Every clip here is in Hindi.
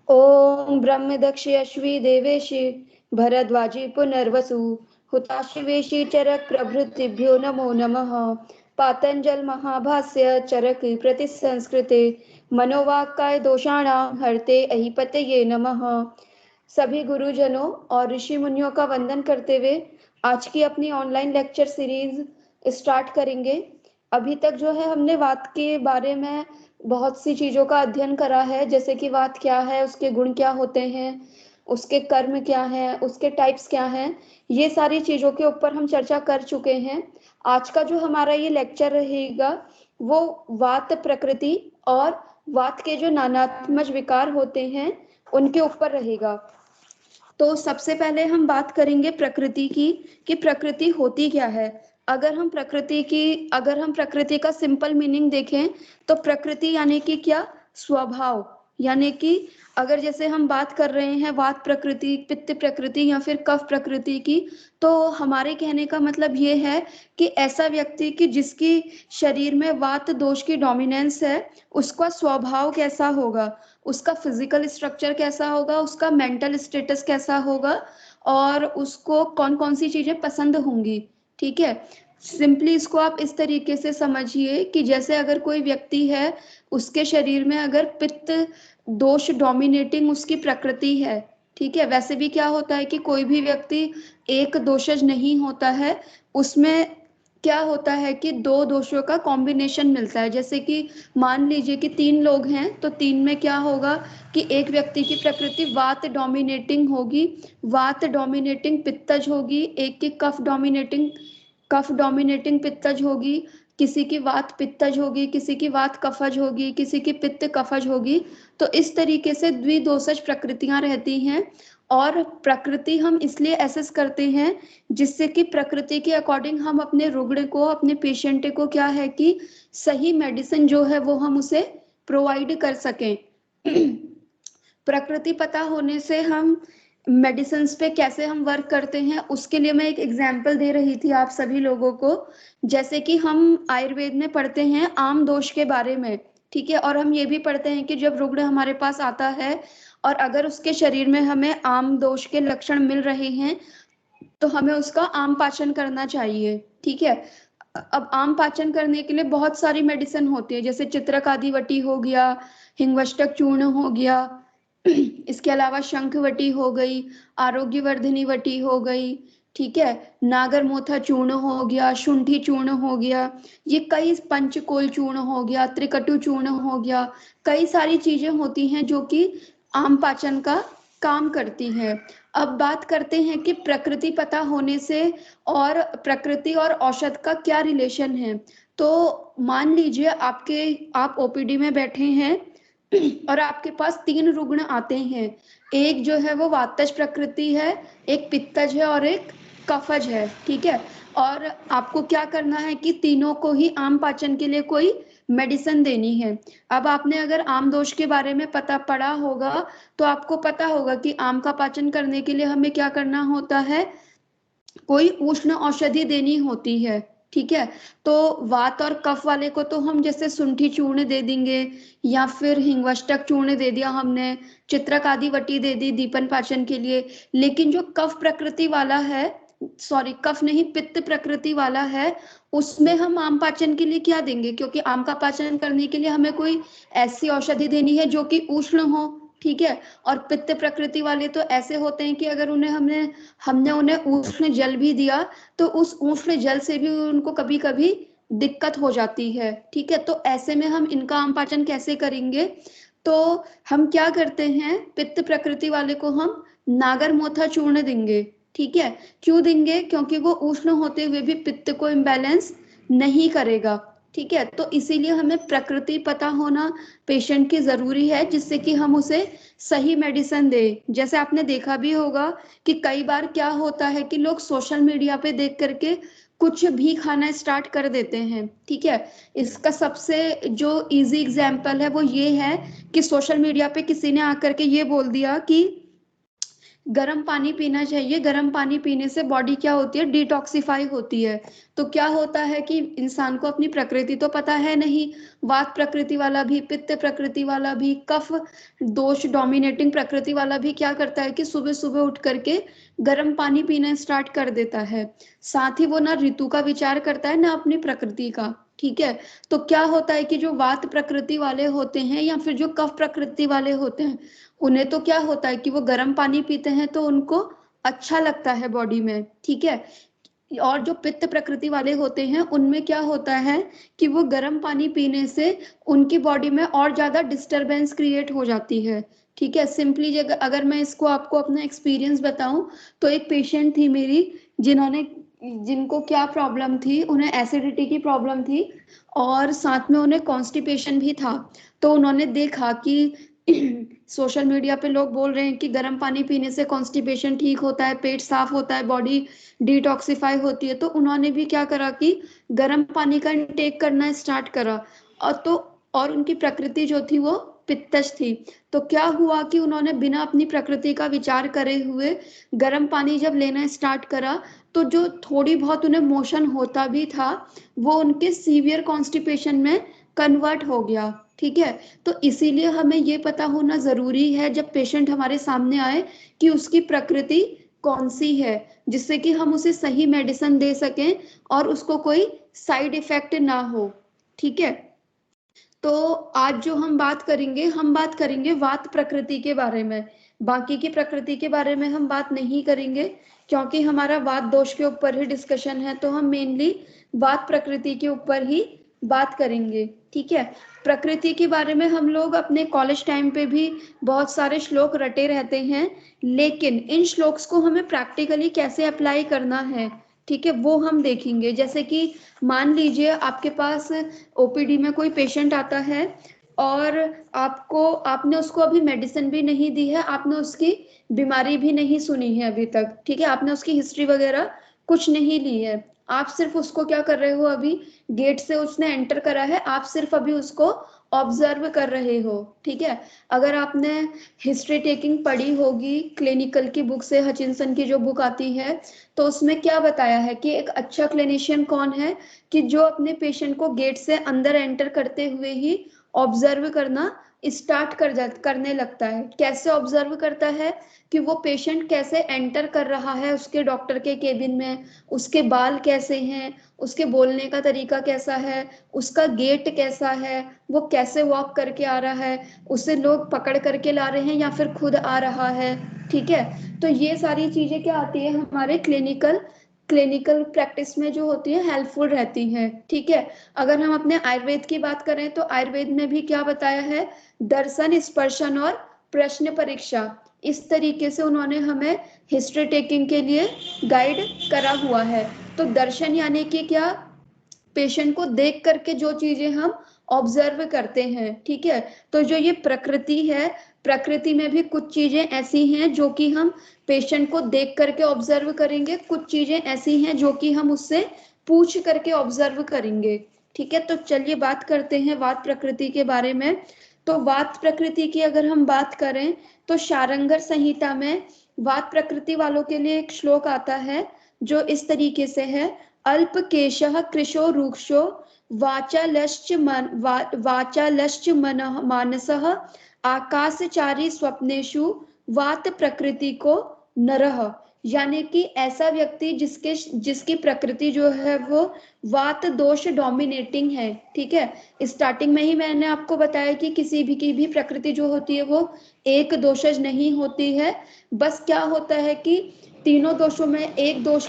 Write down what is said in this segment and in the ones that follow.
ओम ब्रह्मदक्षि अश्वी देवेशि भरद्वाजी पुनर्वसु हुताशिवेशि चरक प्रभृतिभ्यो नमो नमः। पातंजल महाभाष्य चरक प्रति संस्कृते मनोवाक्काय दोषाणाम हरते अहिपतये नमः। सभी गुरुजनों और ऋषि मुनियों का वंदन करते हुए आज की अपनी ऑनलाइन लेक्चर सीरीज स्टार्ट करेंगे। अभी तक जो है हमने वात के बारे में बहुत सी चीजों का अध्ययन करा है, जैसे कि वात क्या है, उसके गुण क्या होते हैं, उसके कर्म क्या है, उसके टाइप्स क्या हैं, ये सारी चीजों के ऊपर हम चर्चा कर चुके हैं। आज का जो हमारा ये लेक्चर रहेगा वो वात प्रकृति और वात के जो नानात्मक विकार होते हैं उनके ऊपर रहेगा। तो सबसे पहले हम बात करेंगे प्रकृति की, कि प्रकृति होती क्या है। अगर हम प्रकृति का सिंपल मीनिंग देखें तो प्रकृति यानी कि क्या, स्वभाव। यानी कि अगर जैसे हम बात कर रहे हैं वात प्रकृति, पित्त प्रकृति या फिर कफ प्रकृति की, तो हमारे कहने का मतलब ये है कि ऐसा व्यक्ति कि जिसकी शरीर में वात दोष की डोमिनेंस है, उसका स्वभाव कैसा होगा, उसका फिजिकल स्ट्रक्चर कैसा होगा, उसका मेंटल स्टेटस कैसा होगा, और उसको कौन कौन सी चीजें पसंद होंगी। ठीक है, सिंपली इसको आप इस तरीके से समझिए कि जैसे अगर कोई व्यक्ति है, उसके शरीर में अगर पित्त दोष डोमिनेटिंग उसकी प्रकृति है, ठीक है, वैसे भी क्या होता है कि कोई भी व्यक्ति एक दोषज नहीं होता है, उसमें क्या होता है कि दो दोषों का कॉम्बिनेशन मिलता है। जैसे कि मान लीजिए कि 3 लोग हैं, तो 3 में क्या होगा कि एक व्यक्ति की प्रकृति वात डोमिनेटिंग होगी, वात डोमिनेटिंग पित्तज होगी, एक की कफ डोमिनेटिंग पित्तज होगी, किसी की वात पित्तज होगी, किसी की वात कफज होगी, किसी की पित्त कफज होगी। तो इस तरीके से द्विदोषज प्रकृतियां रहती हैं। और प्रकृति हम इसलिए एसेस करते हैं जिससे कि प्रकृति के अकॉर्डिंग हम अपने रुग्ण को, अपने पेशेंट को क्या है कि सही मेडिसिन जो है वो हम उसे प्रोवाइड कर सकें। प्रकृति पता होने से हम मेडिसिन पे कैसे हम वर्क करते हैं, उसके लिए मैं एक एग्जांपल दे रही थी आप सभी लोगों को। जैसे कि हम आयुर्वेद में पढ़ते हैं आम दोष के बारे में, ठीक है, और हम ये भी पढ़ते हैं कि जब रुग्ण हमारे पास आता है और अगर उसके शरीर में हमें आम दोष के लक्षण मिल रहे हैं तो हमें उसका आम पाचन करना चाहिए। ठीक है, अब आम पाचन करने के लिए बहुत सारी मेडिसिन होती है, जैसे चित्रकादि वटी हो गया, हिंगवष्टक चूर्ण हो गया, इसके अलावा शंखवटी हो गई, आरोग्यवर्धिनी वटी हो गई, ठीक है, नागरमोथा चूर्ण हो गया, शुंठी चूर्ण हो गया, ये कई, पंचकोल चूर्ण हो गया, त्रिकटु चूर्ण हो गया, कई सारी चीजें होती हैं जो कि आम पाचन का काम करती है। अब बात करते हैं कि प्रकृति पता होने से और प्रकृति और औषध का क्या रिलेशन है। तो मान लीजिए आप ओपीडी में बैठे हैं और आपके पास 3 रुग्ण आते हैं, एक जो है वो वातज प्रकृति है, एक पित्तज है और एक कफज है। ठीक है, और आपको क्या करना है कि तीनों को ही आम पाचन के लिए कोई मेडिसिन देनी है। अब आपने अगर आम दोष के बारे में पता पढ़ा होगा तो आपको पता होगा कि आम का पाचन करने के लिए हमें क्या करना होता है, कोई उष्ण औषधि देनी होती है। ठीक है, तो वात और कफ वाले को तो हम जैसे शुंठी चूर्ण दे देंगे या फिर हिंगवष्टक चूर्ण दे दिया हमने, चित्रक आदि वटी दे दी दीपन पाचन के लिए। लेकिन जो कफ प्रकृति वाला है, सॉरी कफ नहीं, पित्त प्रकृति वाला है, उसमें हम आम पाचन के लिए क्या देंगे, क्योंकि आम का पाचन करने के लिए हमें कोई ऐसी औषधि देनी है जो कि उष्ण हो। ठीक है, और पित्त प्रकृति वाले तो ऐसे होते हैं कि अगर उन्हें हमने उन्हें उष्ण जल भी दिया तो उस उष्ण जल से भी उनको कभी कभी दिक्कत हो जाती है। ठीक है, तो ऐसे में हम इनका आम पाचन कैसे करेंगे, तो हम क्या करते हैं, पित्त प्रकृति वाले को हम नागरमोथा चूर्ण देंगे। ठीक है, क्यों देंगे, क्योंकि वो उष्ण होते हुए भी पित्त को इम्बैलेंस नहीं करेगा। ठीक है, तो इसीलिए हमें प्रकृति पता होना पेशेंट की जरूरी है, जिससे कि हम उसे सही मेडिसिन दे। जैसे आपने देखा भी होगा कि कई बार क्या होता है कि लोग सोशल मीडिया पे देख करके कुछ भी खाना स्टार्ट कर देते हैं। ठीक है, इसका सबसे जो इजी एग्जाम्पल है वो ये है कि सोशल मीडिया पे किसी ने आकर के ये बोल दिया कि गर्म पानी पीना चाहिए। गर्म पानी पीने से बॉडी क्या होती है, डिटॉक्सिफाई होती है। तो क्या होता है कि इंसान को अपनी प्रकृति तो पता है नहीं, वात प्रकृति वाला भी, पित्त प्रकृति वाला भी, कफ दोष डोमिनेटिंग प्रकृति वाला भी क्या करता है कि सुबह सुबह उठ करके गर्म पानी पीना स्टार्ट कर देता है। साथ ही वो ना ऋतु का विचार करता है ना अपनी प्रकृति का। ठीक है। तो क्या होता है कि जो वात प्रकृति वाले होते हैं या फिर जो कफ प्रकृति वाले होते हैं, उन्हें तो क्या होता है कि वो गर्म पानी पीते हैं तो उनको अच्छा लगता है बॉडी में। ठीक है। और जो पित्त प्रकृति वाले होते हैं उनमें क्या होता है कि वो गर्म पानी पीने से उनकी बॉडी में और ज्यादा डिस्टरबेंस क्रिएट हो जाती है। ठीक है। सिंपली अगर मैं इसको आपको अपना एक्सपीरियंस बताऊं, तो एक पेशेंट थी मेरी, जिन्होंने जिनको क्या प्रॉब्लम थी, उन्हें एसिडिटी की प्रॉब्लम थी और साथ में उन्हें कॉन्स्टिपेशन भी था। तो उन्होंने देखा कि सोशल मीडिया पे लोग बोल रहे हैं कि गर्म पानी पीने से कॉन्स्टिपेशन ठीक होता है, पेट साफ होता है, बॉडी डिटॉक्सिफाई होती है। तो उन्होंने भी क्या करा कि गर्म पानी का इंटेक करना स्टार्ट करा। और उनकी प्रकृति जो थी वो पित्तज थी। तो क्या हुआ कि उन्होंने बिना अपनी प्रकृति का विचार करे हुए गर्म पानी जब लेना स्टार्ट करा, तो जो थोड़ी बहुत उन्हें मोशन होता भी था, वो उनके सीवियर कॉन्स्टिपेशन में कन्वर्ट हो गया। ठीक है। तो इसीलिए हमें ये पता होना जरूरी है जब पेशेंट हमारे सामने आए कि उसकी प्रकृति कौन सी है, जिससे कि हम उसे सही मेडिसिन दे सकें और उसको कोई साइड इफेक्ट ना हो। ठीक है। तो आज जो हम बात करेंगे वात प्रकृति के बारे में। बाकी की प्रकृति के बारे में हम बात नहीं करेंगे, क्योंकि हमारा वात दोष के ऊपर ही डिस्कशन है। तो हम मेनली वात प्रकृति के ऊपर ही बात करेंगे। ठीक है। प्रकृति के बारे में हम लोग अपने कॉलेज टाइम पे भी बहुत सारे श्लोक रटे रहते हैं, लेकिन इन श्लोक्स को हमें प्रैक्टिकली कैसे अप्लाई करना है, ठीक है, वो हम देखेंगे। जैसे कि मान लीजिए आपके पास ओपीडी में कोई पेशेंट आता है और आपने उसको अभी मेडिसिन भी नहीं दी है, आपने उसकी बीमारी भी नहीं सुनी है अभी तक। ठीक है। आपने उसकी हिस्ट्री वगैरह कुछ नहीं ली है। आप सिर्फ उसको क्या कर रहे हो, अभी गेट से उसने एंटर करा है, आप सिर्फ अभी उसको ऑब्जर्व कर रहे हो। ठीक है। अगर आपने हिस्ट्री टेकिंग पढ़ी होगी क्लिनिकल की बुक से, हचिंसन की जो बुक आती है, तो उसमें क्या बताया है कि एक अच्छा क्लिनिशियन कौन है कि जो अपने पेशेंट को गेट से अंदर एंटर करते हुए ही ऑब्जर्व करना स्टार्ट करने लगता है। कैसे ऑब्जर्व करता है कि वो पेशेंट कैसे एंटर कर रहा है उसके डॉक्टर के केबिन में, उसके बाल कैसे हैं, उसके बोलने का तरीका कैसा है, उसका गेट कैसा है, वो कैसे वॉक करके आ रहा है, उसे लोग पकड़ करके ला रहे हैं या फिर खुद आ रहा है। ठीक है। तो ये सारी चीजें क्या आती है हमारे क्लिनिकल प्रैक्टिस में जो होती है, हेल्पफुल रहती हैं। ठीक है। अगर हम अपने आयुर्वेद की बात करें तो आयुर्वेद में भी क्या बताया है, दर्शन, स्पर्शन और प्रश्न परीक्षा, इस तरीके से उन्होंने हमें हिस्ट्री टेकिंग के लिए गाइड करा हुआ है। तो दर्शन यानी कि क्या, पेशेंट को देख करके जो चीजें हम ऑब्जर्व करते हैं। ठीक है। तो जो ये प्रकृति है, प्रकृति में भी कुछ चीजें ऐसी हैं जो कि हम पेशेंट को देख करके ऑब्जर्व करेंगे, कुछ चीजें ऐसी हैं जो कि हम उससे पूछ करके ऑब्जर्व करेंगे। ठीक है। तो चलिए बात करते हैं वात प्रकृति के बारे में। तो वात प्रकृति की अगर हम बात करें तो शारंगर संहिता में वात प्रकृति वालों के लिए एक श्लोक आता है जो इस तरीके से है, अल्पकेशः कृशो रुक्षो वाचालश्च मानसः आकाशचारी स्वप्नेषु वात प्रकृति को नरः। यानी कि ऐसा व्यक्ति जिसकी प्रकृति जो है वो वात दोष डोमिनेटिंग है। ठीक है। स्टार्टिंग में ही मैंने आपको बताया कि किसी भी की भी प्रकृति जो होती है वो एक दोषज नहीं होती है। बस क्या होता है कि तीनों दोषों में एक दोष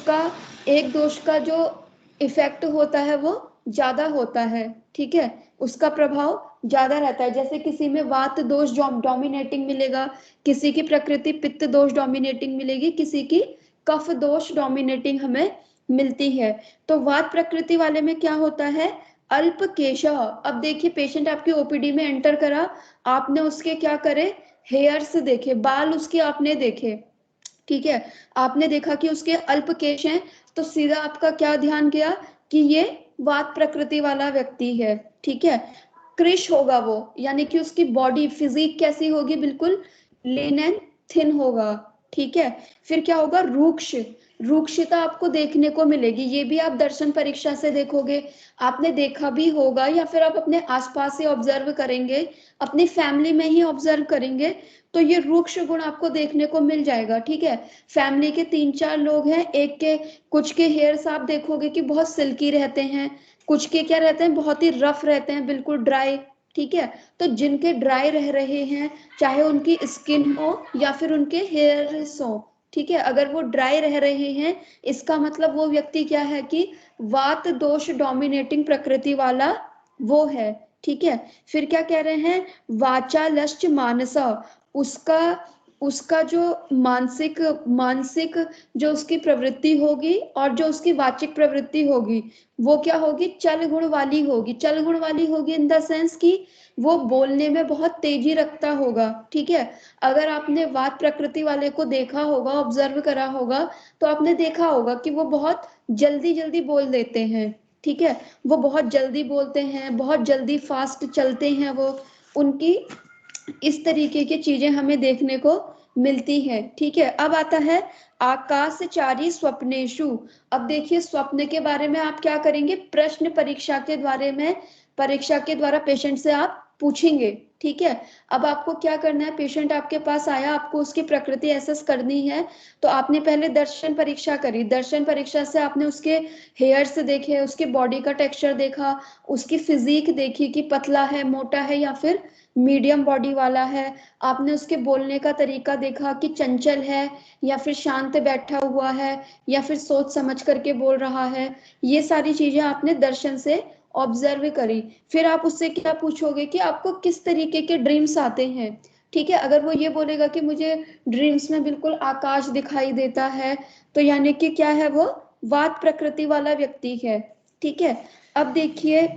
का जो इफेक्ट होता है वो ज्यादा होता है। ठीक है। उसका प्रभाव ज्यादा रहता है। जैसे किसी में वात दोष डोमिनेटिंग मिलेगा, किसी की प्रकृति पित्त दोष डोमिनेटिंग मिलेगी, किसी की कफ दोष डोमिनेटिंग हमें मिलती है। तो वात प्रकृति वाले में क्या होता है, अल्प केशः। अब देखिए पेशेंट आपकी ओपीडी में एंटर करा, आपने उसके क्या करे, हेयर्स देखे, बाल उसके आपने देखे। ठीक है। आपने देखा कि उसके अल्प केश हैं, तो सीधा आपका क्या ध्यान गया कि ये वात प्रकृति वाला व्यक्ति है। ठीक है। कृश होगा वो, यानी कि उसकी बॉडी फिजिक कैसी होगी, बिल्कुल लेन एंड थिन होगा। ठीक है। फिर क्या होगा, रूक्ष, रूक्षता आपको देखने को मिलेगी। ये भी आप दर्शन परीक्षा से देखोगे, आपने देखा भी होगा या फिर आप अपने आसपास से ऑब्जर्व करेंगे, अपनी फैमिली में ही ऑब्जर्व करेंगे, तो ये रूक्ष गुण आपको देखने को मिल जाएगा। ठीक है, फैमिली के 3-4 लोग हैं, एक के कुछ के हेयर्स आप देखोगे कि बहुत सिल्की रहते हैं, कुछ के क्या रहते हैं, बहुत ही रफ रहते हैं, बिल्कुल ड्राई। ठीक है, तो जिनके ड्राई रह रहे हैं, चाहे उनकी स्किन हो या फिर उनके हेयर्स हो, ठीक है, अगर वो ड्राई रह रहे हैं, इसका मतलब वो व्यक्ति क्या है कि वात दोष डोमिनेटिंग प्रकृति वाला वो है। ठीक है, फिर क्या कह रहे हैं, वाचा लश्च मानसा, उसका उसका जो मानसिक मानसिक जो उसकी प्रवृत्ति होगी और जो उसकी वाचिक प्रवृत्ति होगी, वो क्या होगी, चल गुण वाली होगी। चल गुण वाली होगी इन द सेंस कि वो बोलने में बहुत तेजी रखता होगा। ठीक है, अगर आपने वात प्रकृति वाले को देखा होगा, ऑब्जर्व करा होगा, तो आपने देखा होगा कि वो बहुत जल्दी जल्दी बोल देते हैं। ठीक है, वो बहुत जल्दी बोलते हैं, बहुत जल्दी फास्ट चलते हैं, वो उनकी इस तरीके की चीजें हमें देखने को मिलती है। ठीक है, अब आता है आकाशचारी स्वप्नेशु। अब देखिए, स्वप्न के बारे में आप क्या करेंगे, प्रश्न परीक्षा के बारे में, परीक्षा के द्वारा पेशेंट से आप पूछेंगे। ठीक है, अब आपको क्या करना है, पेशेंट आपके पास आया, आपको उसकी प्रकृति एसेस करनी है, तो आपने पहले दर्शन परीक्षा करी। दर्शन परीक्षा से आपने उसके हेयर्स देखे, उसके बॉडी का टेक्सचर देखा, उसकी फिजिक देखी कि पतला है, मोटा है या फिर मीडियम बॉडी वाला है। आपने उसके बोलने का तरीका देखा कि चंचल है या फिर शांत बैठा हुआ है या फिर सोच समझ करके बोल रहा है। ये सारी चीजें आपने दर्शन से ऑब्जर्व करी। फिर आप उससे क्या पूछोगे कि आपको किस तरीके के ड्रीम्स आते हैं। ठीक है, अगर वो ये बोलेगा कि मुझे ड्रीम्स में बिल्कुल आकाश दिखाई देता है, तो यानी कि क्या है, वो वात प्रकृति वाला व्यक्ति है। ठीक है, अब देखिए,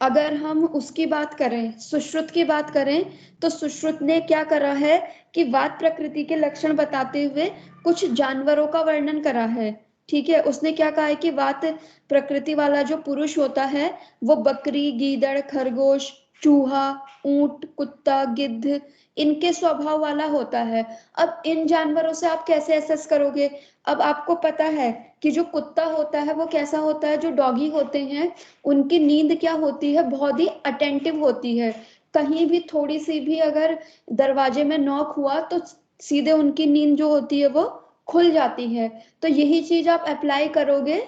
अगर हम उसकी बात करें, सुश्रुत की बात करें, तो सुश्रुत ने क्या करा है कि वात प्रकृति के लक्षण बताते हुए कुछ जानवरों का वर्णन करा है। ठीक है, उसने क्या कहा है कि वात प्रकृति वाला जो पुरुष होता है, वो बकरी, गीदड़, खरगोश, चूहा, ऊंट, कुत्ता, गिद्ध, इनके स्वभाव वाला होता है। अब इन जानवरों से आप कैसे एसेस करोगे। अब आपको पता है कि जो कुत्ता होता है वो कैसा होता है, जो डॉगी होते हैं, उनकी नींद क्या होती है, बहुत ही अटेंटिव होती है। कहीं भी थोड़ी सी भी अगर दरवाजे में नॉक हुआ तो सीधे उनकी नींद जो होती है वो खुल जाती है। तो यही चीज आप अप्लाई करोगे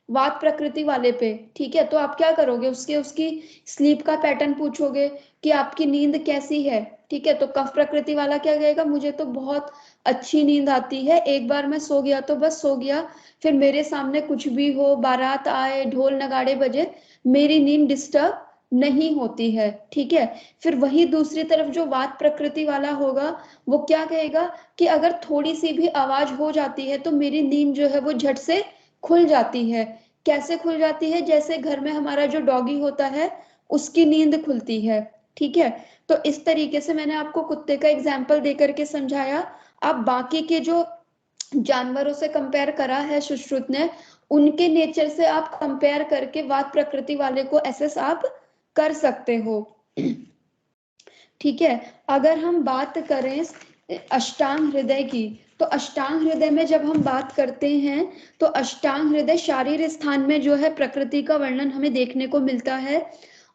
वात प्रकृति वाले पे। ठीक है, तो आप क्या करोगे, उसके उसकी स्लीप का पैटर्न पूछोगे कि आपकी नींद कैसी है। ठीक है, तो कफ प्रकृति वाला क्या कहेगा, मुझे तो बहुत अच्छी नींद आती है, एक बार मैं सो गया तो बस सो गया, फिर मेरे सामने कुछ भी हो, बारात आए, ढोल नगाड़े बजे, मेरी नींद डिस्टर्ब नहीं होती है। ठीक है, फिर वही दूसरी तरफ जो वात प्रकृति वाला होगा, वो क्या कहेगा कि अगर थोड़ी सी भी आवाज हो जाती है तो मेरी नींद जो है वो झट से खुल जाती है। कैसे खुल जाती है, जैसे घर में हमारा जो डॉगी होता है उसकी नींद खुलती है। ठीक है, तो इस तरीके से मैंने आपको कुत्ते का एग्जाम्पल देकर के समझाया। अब बाकी के जो जानवरों से कंपेयर करा है सुश्रुत ने, उनके नेचर से आप कंपेयर करके वात प्रकृति वाले को एसेस आप कर सकते हो। ठीक है, अगर हम बात करें अष्टांग हृदय की, तो अष्टांग हृदय में जब हम बात करते हैं, तो अष्टांग हृदय शारीरिक स्थान में जो है प्रकृति का वर्णन हमें देखने को मिलता है।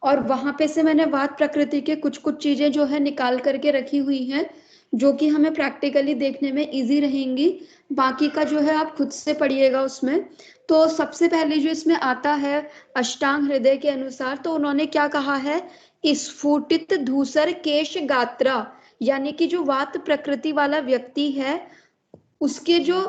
और वहां पे से मैंने वात प्रकृति के कुछ कुछ चीजें जो है निकाल करके रखी हुई हैं, जो कि हमें प्रैक्टिकली देखने में इजी रहेंगी। बाकी का जो है आप खुद से पढ़िएगा उसमें। तो सबसे पहले जो इसमें आता है अष्टांग हृदय के अनुसार, तो उन्होंने क्या कहा है, स्फुटित धूसर केश गात्रा, यानी कि जो वात प्रकृति वाला व्यक्ति है, उसके जो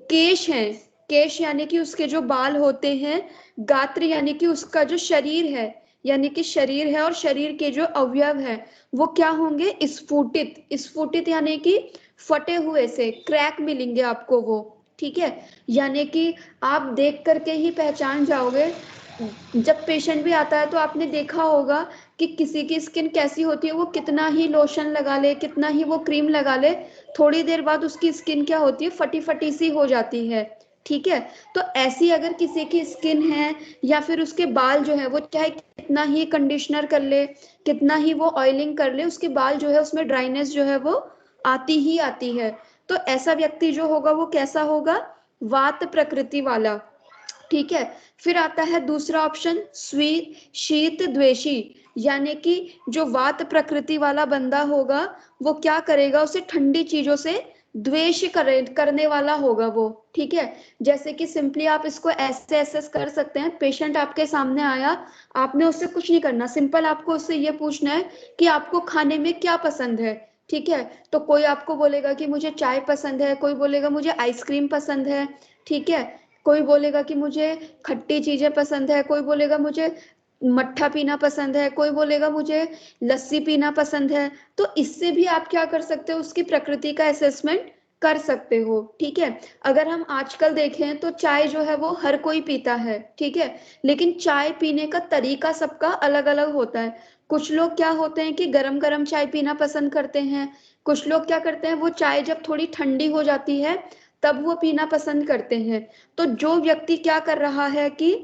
केश हैं, केश यानी कि उसके जो बाल होते हैं, गात्र यानी कि उसका जो शरीर है, यानी कि शरीर है और शरीर के जो अवयव है वो क्या होंगे, स्फुटित। स्फुटित यानी कि फटे हुए से, क्रैक मिलेंगे आपको वो। ठीक है, यानी कि आप देख करके ही पहचान जाओगे। जब पेशेंट भी आता है तो आपने देखा होगा कि किसी की स्किन कैसी होती है, वो कितना ही लोशन लगा ले, कितना ही वो क्रीम लगा ले, थोड़ी देर बाद उसकी स्किन क्या होती है, फटी फटी सी हो जाती है। ठीक है, तो ऐसी अगर किसी की स्किन है या फिर उसके बाल जो है, वो चाहे कितना ही कंडीशनर कर ले, कितना ही वो ऑयलिंग कर ले, उसके बाल जो है उसमें ड्राइनेस जो है वो आती ही आती है। तो ऐसा व्यक्ति जो होगा वो कैसा होगा, वात प्रकृति वाला। ठीक है। फिर आता है दूसरा ऑप्शन, शीत द्वेषी, यानी कि जो वात प्रकृति वाला बंदा होगा वो क्या करेगा, उसे ठंडी चीजों से द्वेष करने वाला होगा वो। ठीक है। जैसे कि सिंपली आप इसको ऐसे एसेस कर सकते हैं, पेशेंट आपके सामने आया, आपने उससे कुछ नहीं करना, सिंपल आपको उससे ये पूछना है कि आपको खाने में क्या पसंद है। ठीक है। तो कोई आपको बोलेगा कि मुझे चाय पसंद है, कोई बोलेगा मुझे आइसक्रीम पसंद है। ठीक है। कोई बोलेगा कि मुझे खट्टी चीजें पसंद है, कोई बोलेगा मुझे मट्ठा पीना पसंद है, कोई बोलेगा मुझे लस्सी पीना पसंद है। तो इससे भी आप क्या कर सकते हो, उसकी प्रकृति का असेसमेंट कर सकते हो। ठीक है। अगर हम आजकल देखें तो चाय जो है वो हर कोई पीता है। ठीक है। लेकिन चाय पीने का तरीका सबका अलग अलग होता है। कुछ लोग क्या होते हैं कि गरम गरम चाय पीना पसंद करते हैं, कुछ लोग क्या करते हैं, वो चाय जब थोड़ी ठंडी हो जाती है तब वो पीना पसंद करते हैं। तो जो व्यक्ति क्या कर रहा है कि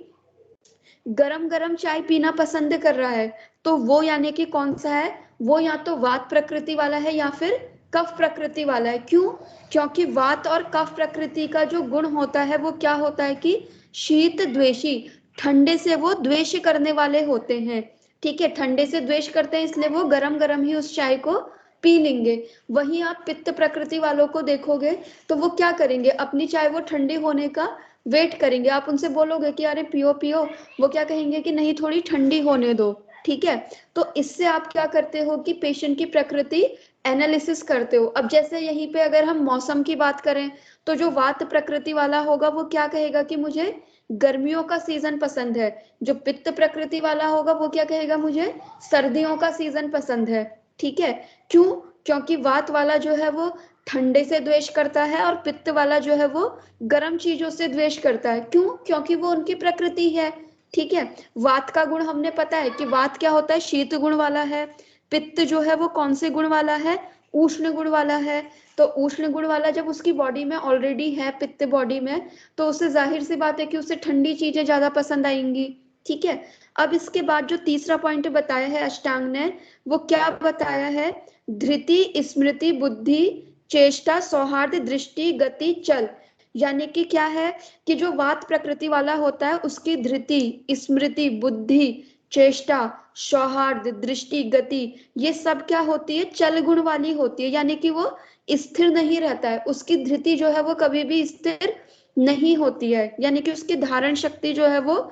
गरम गरम चाय पीना पसंद कर रहा है, तो वो यानी कि कौन सा है, वो या तो वात प्रकृति वाला है या फिर कफ प्रकृति वाला है। क्यों? क्योंकि वात और कफ प्रकृति का जो गुण होता है वो क्या होता है कि शीत द्वेषी, ठंडे से वो द्वेष करने वाले होते हैं। ठीक है। ठंडे से द्वेष करते हैं इसलिए वो गरम गरम ही उस चाय को पी लेंगे। वहीं आप पित्त प्रकृति वालों को देखोगे तो वो क्या करेंगे, अपनी चाय वो ठंडी होने का वेट करेंगे। आप उनसे बोलोगे कि अरे पियो पियो, वो क्या कहेंगे कि नहीं थोड़ी ठंडी होने दो। ठीक है। तो इससे आप क्या करते हो कि पेशेंट की प्रकृति एनालिसिस करते हो। अब जैसे यहीं पे अगर हम मौसम की बात करें तो जो वात प्रकृति वाला होगा वो क्या कहेगा कि मुझे गर्मियों का सीजन पसंद है, जो पित्त प्रकृति वाला होगा वो क्या कहेगा, मुझे सर्दियों का सीजन पसंद है। ठीक है। क्यों? क्योंकि वात वाला जो है वो ठंडे से द्वेष करता है और पित्त वाला जो है वो गर्म चीजों से द्वेष करता है। क्यों? क्योंकि वो उनकी प्रकृति है। ठीक है। वात का गुण हमने पता है कि वात क्या होता है, शीत गुण वाला है। पित्त जो है वो कौन से गुण वाला है, उष्ण गुण वाला है। तो उष्ण गुण वाला जब उसकी बॉडी में ऑलरेडी है, पित्त बॉडी में, तो उसे जाहिर सी बात है कि उसे ठंडी चीजें ज्यादा पसंद आएंगी। ठीक है। अब इसके बाद जो तीसरा पॉइंट बताया है अष्टांग ने, वो क्या बताया है, धृति स्मृति बुद्धि चेष्टा सौहार्द दृष्टि गति चल। यानी कि क्या है कि जो वात प्रकृति वाला होता है उसकी धृति स्मृति बुद्धि चेष्टा सौहार्द दृष्टि गति ये सब क्या होती है, चल गुण वाली होती है। यानी कि वो स्थिर नहीं रहता है, उसकी धृति जो है वो कभी भी स्थिर नहीं होती है। यानी कि उसकी धारण शक्ति जो है वो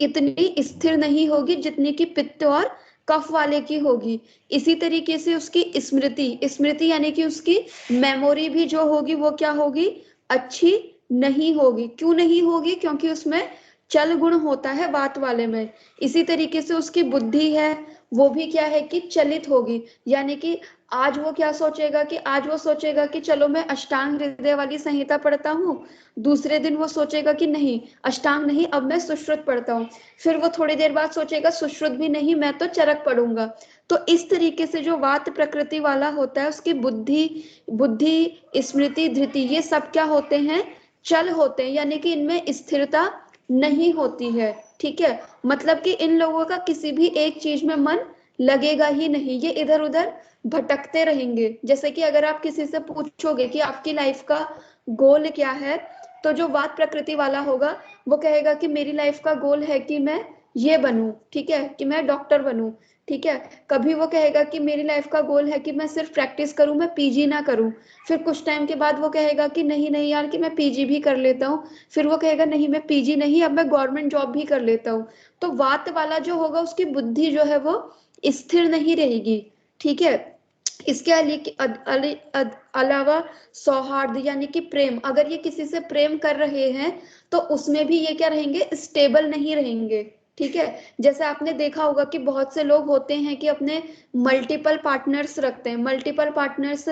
इतनी स्थिर नहीं होगी जितनी कि पित्त और कफ वाले की होगी। इसी तरीके से उसकी स्मृति स्मृति यानी कि उसकी मेमोरी भी जो होगी वो क्या होगी, अच्छी नहीं होगी। क्यों नहीं होगी? क्योंकि उसमें चल गुण होता है वात वाले में। इसी तरीके से उसकी बुद्धि है, वो भी क्या है कि चलित होगी। यानी कि आज वो सोचेगा कि चलो मैं अष्टांग हृदय वाली संहिता पढ़ता हूँ, दूसरे दिन वो सोचेगा कि नहीं अष्टांग नहीं, अब मैं सुश्रुत पढ़ता हूँ। फिर वो थोड़ी देर बाद सोचेगा सुश्रुत भी नहीं, मैं तो चरक पढ़ूंगा। तो इस तरीके से जो वात प्रकृति वाला होता है उसकी बुद्धि बुद्धि स्मृति धृति ये सब क्या होते हैं, चल होते हैं। यानी कि इनमें स्थिरता नहीं होती है। ठीक है। मतलब कि इन लोगों का किसी भी एक चीज में मन लगेगा ही नहीं, ये इधर उधर भटकते रहेंगे। जैसे कि अगर आप किसी से पूछोगे कि आपकी लाइफ का गोल क्या है, तो जो वात प्रकृति वाला होगा वो कहेगा कि मेरी लाइफ का गोल है कि मैं ये बनूं। ठीक है। कि मैं डॉक्टर बनूं। ठीक है। कभी वो कहेगा कि मेरी लाइफ का गोल है कि मैं सिर्फ प्रैक्टिस करूं, मैं पीजी ना करूं। फिर कुछ टाइम के बाद वो कहेगा कि नहीं नहीं यार कि मैं पीजी भी कर लेता हूँ। फिर वो कहेगा नहीं मैं पीजी नहीं, अब मैं गवर्नमेंट जॉब भी कर लेता हूँ। तो वात वाला जो होगा उसकी बुद्धि जो है वो स्थिर नहीं रहेगी। ठीक है। इसके अलावा सौहार्द यानी कि प्रेम, अगर ये किसी से प्रेम कर रहे हैं तो उसमें भी ये क्या रहेंगे, स्टेबल नहीं रहेंगे। ठीक है। जैसे आपने देखा होगा कि बहुत से लोग होते हैं कि अपने मल्टीपल पार्टनर्स रखते हैं, मल्टीपल पार्टनर्स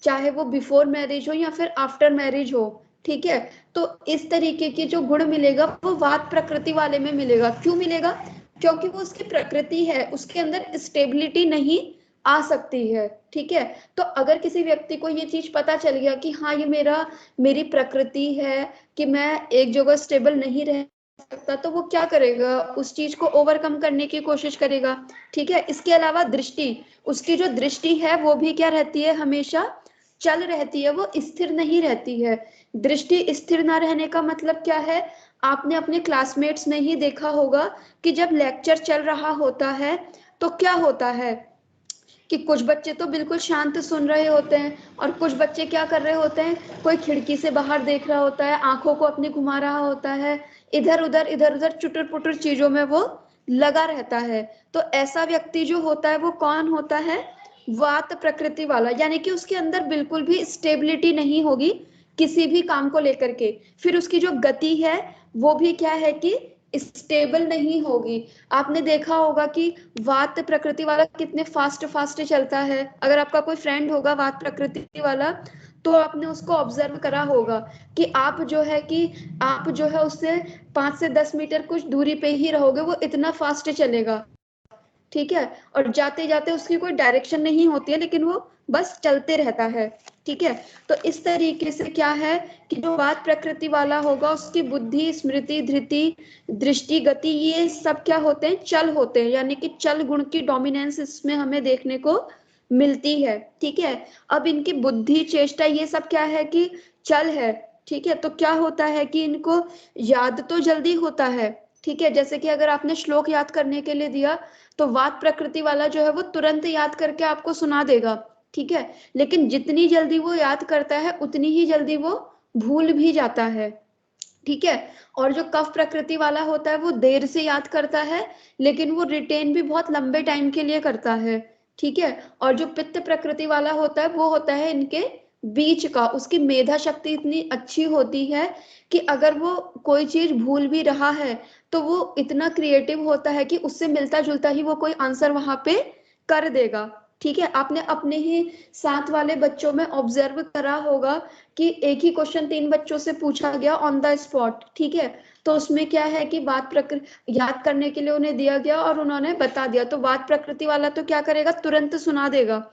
चाहे वो बिफोर मैरिज हो या फिर आफ्टर मैरिज हो। ठीक है। तो इस तरीके की जो गुण मिलेगा वो वात प्रकृति वाले में मिलेगा। क्यों मिलेगा? क्योंकि वो उसकी प्रकृति है, उसके अंदर स्टेबिलिटी नहीं आ सकती है। ठीक है। तो अगर किसी व्यक्ति को ये चीज पता चल गया कि हाँ ये मेरी प्रकृति है कि मैं एक जगह स्टेबल नहीं रह सकता तो वो क्या करेगा, उस चीज को ओवरकम करने की कोशिश करेगा। ठीक है, इसके अलावा दृष्टि, उसकी जो दृष्टि है वो भी क्या रहती है, हमेशा चल रहती है, वो स्थिर नहीं रहती है। दृष्टि स्थिर ना रहने का मतलब क्या है, आपने अपने क्लासमेट्स में ही देखा होगा कि जब लेक्चर चल रहा होता है तो क्या होता है कि कुछ बच्चे तो बिल्कुल शांत सुन रहे होते हैं, और कुछ बच्चे क्या कर रहे होते हैं, कोई खिड़की से बाहर देख रहा होता है, आंखों को अपनी घुमा रहा होता है, इधर उधर चुटर पुटर चीजों में वो लगा रहता है। तो ऐसा व्यक्ति जो होता है वो कौन होता है, वात प्रकृति वाला, यानी कि उसके अंदर बिल्कुल भी स्टेबिलिटी नहीं होगी किसी भी काम को लेकर के। फिर उसकी जो गति है वो भी क्या है कि स्टेबल नहीं होगी। आपने देखा होगा कि वात प्रकृति वाला कितने फास्ट फास्ट चलता है। अगर आपका कोई फ्रेंड होगा वात प्रकृति वाला, तो आपने उसको ऑब्जर्व करा होगा कि आप जो है उससे 5 से 10 मीटर कुछ दूरी पे ही रहोगे, वो इतना फास्ट चलेगा। ठीक है, और जाते जाते उसकी कोई डायरेक्शन नहीं होती है, लेकिन वो बस चलते रहता है। ठीक है, तो इस तरीके से क्या है कि जो बात प्रकृति वाला होगा उसकी बुद्धि, स्मृति, धृति, दृष्टि, गति, ये सब क्या होते हैं, चल होते हैं, यानी कि चल गुण की डोमिनेंस इसमें हमें देखने को मिलती है। ठीक है, अब इनकी बुद्धि, चेष्टा, ये सब क्या है कि चल है। ठीक है, तो क्या होता है कि इनको याद तो जल्दी होता है। ठीक है, जैसे कि अगर आपने श्लोक याद करने के लिए दिया तो वात प्रकृति वाला जो है वो तुरंत याद करके आपको सुना देगा। ठीक है, लेकिन जितनी जल्दी वो याद करता है उतनी ही जल्दी वो भूल भी जाता है। ठीक है, और जो कफ प्रकृति वाला होता है वो देर से याद करता है, लेकिन वो रिटेन भी बहुत लंबे टाइम के लिए करता है। ठीक है, और जो पित्त प्रकृति वाला होता है वो होता है इनके बीच का, उसकी मेधा शक्ति इतनी अच्छी होती है कि अगर वो कोई चीज भूल भी रहा है तो वो इतना क्रिएटिव होता है कि उससे मिलता जुलता ही वो कोई आंसर वहां पे कर देगा। ठीक है, आपने अपने ही साथ वाले बच्चों में ऑब्जर्व करा होगा कि एक ही क्वेश्चन 3 बच्चों से पूछा गया ऑन द स्पॉट। ठीक है, तो उसमें क्या है कि बात प्रकृति याद करने के लिए उन्हें दिया गया और उन्होंने बता दिया, तो बात प्रकृति वाला तो क्या करेगा, तुरंत सुना देगा।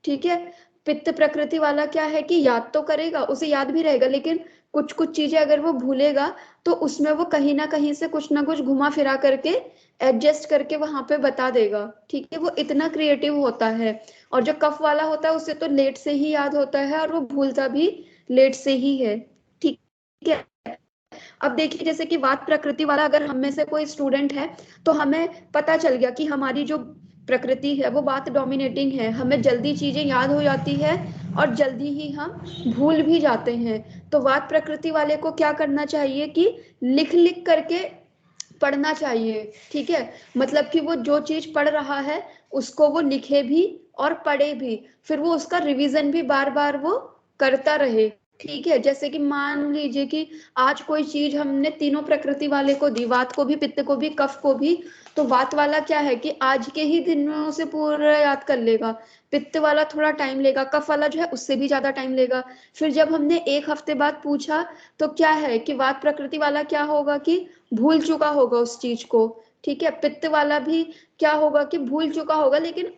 ठीक है, पित्त प्रकृति वाला क्या है कि याद तो करेगा, उसे याद भी रहेगा, लेकिन कुछ कुछ चीजें अगर वो भूलेगा तो उसमें वो कहीं ना कहीं से कुछ ना कुछ घुमा फिरा करके एडजस्ट करके वहां पे बता देगा। ठीक है, वो इतना क्रिएटिव होता है। और जो कफ वाला होता है उसे तो लेट से ही याद होता है और वो भूलता भी लेट से ही है। ठीक है, अब देखिए जैसे कि वात प्रकृति वाला अगर हम में से कोई स्टूडेंट है तो हमें पता चल गया कि हमारी जो प्रकृति है वो बात डोमिनेटिंग है, हमें जल्दी चीजें याद हो जाती है और जल्दी ही हम भूल भी जाते हैं। तो वात प्रकृति वाले को क्या करना चाहिए कि लिख लिख करके पढ़ना चाहिए। ठीक है, मतलब कि वो जो चीज पढ़ रहा है उसको वो लिखे भी और पढ़े भी, फिर वो उसका रिवीजन भी बार बार वो करता रहे। ठीक है, जैसे कि मान लीजिए कि आज कोई चीज हमने तीनों प्रकृति वाले को दी, वात को भी, पित्त को भी, कफ को भी, तो वात वाला क्या है कि आज के ही दिन में उसे पूरा याद कर लेगा, पित्त वाला थोड़ा टाइम लेगा, कफ वाला जो है उससे भी ज्यादा टाइम लेगा। फिर जब हमने 1 हफ्ते बाद पूछा तो क्या है कि वात प्रकृति वाला क्या होगा कि भूल चुका होगा उस चीज को। ठीक है, पित्त वाला भी क्या होगा कि भूल चुका होगा, लेकिन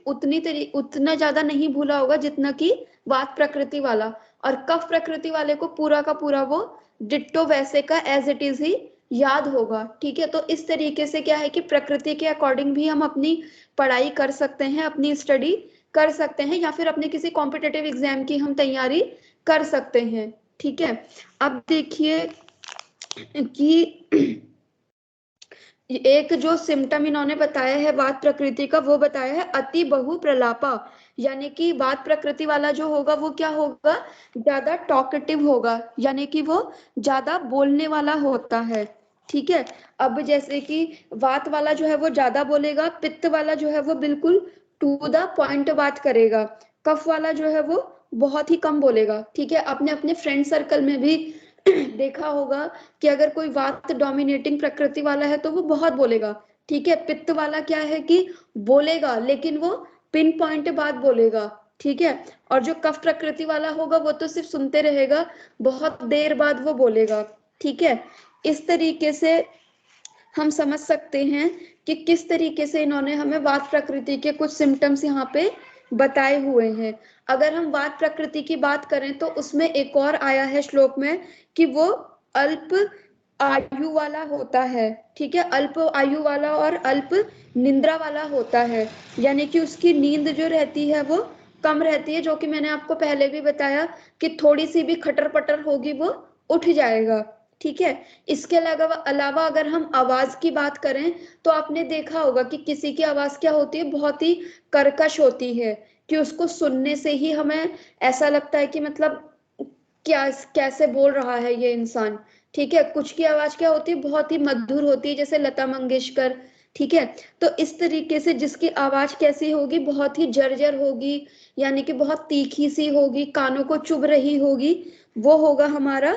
उतना ज्यादा नहीं भूला होगा जितना कि वात प्रकृति वाला। और कफ प्रकृति वाले को पूरा का पूरा वो डिट्टो वैसे का एज इट इज ही याद होगा। ठीक है, तो इस तरीके से क्या है कि प्रकृति के अकॉर्डिंग भी हम अपनी पढ़ाई कर सकते हैं, अपनी स्टडी कर सकते हैं, या फिर अपने किसी कॉम्पिटेटिव एग्जाम की हम तैयारी कर सकते हैं। ठीक है, अब देखिए कि एक जो सिम्टम इन्होंने बताया है बात प्रकृति का, वो बताया है अति बहु प्रलापा, यानी कि बात प्रकृति वाला जो होगा वो क्या होगा, ज्यादा टॉकेटिव होगा, यानी कि वो ज्यादा बोलने वाला होता है। ठीक है, अब जैसे कि वात वाला जो है वो ज्यादा बोलेगा, पित्त वाला जो है वो बिल्कुल टू द पॉइंट बात करेगा, कफ वाला जो है वो बहुत ही कम बोलेगा। ठीक है, आपने अपने फ्रेंड सर्कल में भी देखा होगा कि अगर कोई वात डोमिनेटिंग प्रकृति वाला है तो वो बहुत बोलेगा। ठीक है, पित्त वाला क्या है कि बोलेगा लेकिन वो पिन पॉइंट बात बोलेगा। ठीक है, और जो कफ प्रकृति वाला होगा वो तो सिर्फ सुनते रहेगा, बहुत देर बाद वो बोलेगा। ठीक है, इस तरीके से हम समझ सकते हैं कि किस तरीके से इन्होंने हमें वात प्रकृति के कुछ सिम्टम्स यहाँ पे बताए हुए हैं। अगर हम वात प्रकृति की बात करें तो उसमें एक और आया है श्लोक में कि वो अल्प आयु वाला होता है, ठीक है, अल्प आयु वाला और अल्प निंद्रा वाला होता है, यानी कि उसकी नींद जो रहती है वो कम रहती है, जो कि मैंने आपको पहले भी बताया कि थोड़ी सी भी खटर पटर होगी वो उठ जाएगा, ठीक है। इसके अलावा अगर हम आवाज की बात करें तो आपने देखा होगा कि किसी की आवाज क्या होती है, बहुत ही कर्कश होती है, कि उसको सुनने से ही हमें ऐसा लगता है कि मतलब क्या कैसे बोल रहा है ये इंसान, ठीक है। कुछ की आवाज क्या होती है, बहुत ही मधुर होती है, जैसे लता मंगेशकर, ठीक है। तो इस तरीके से जिसकी आवाज कैसी होगी, बहुत ही जर्जर होगी, यानी कि बहुत तीखी सी होगी, कानों को चुभ रही होगी, वो होगा हमारा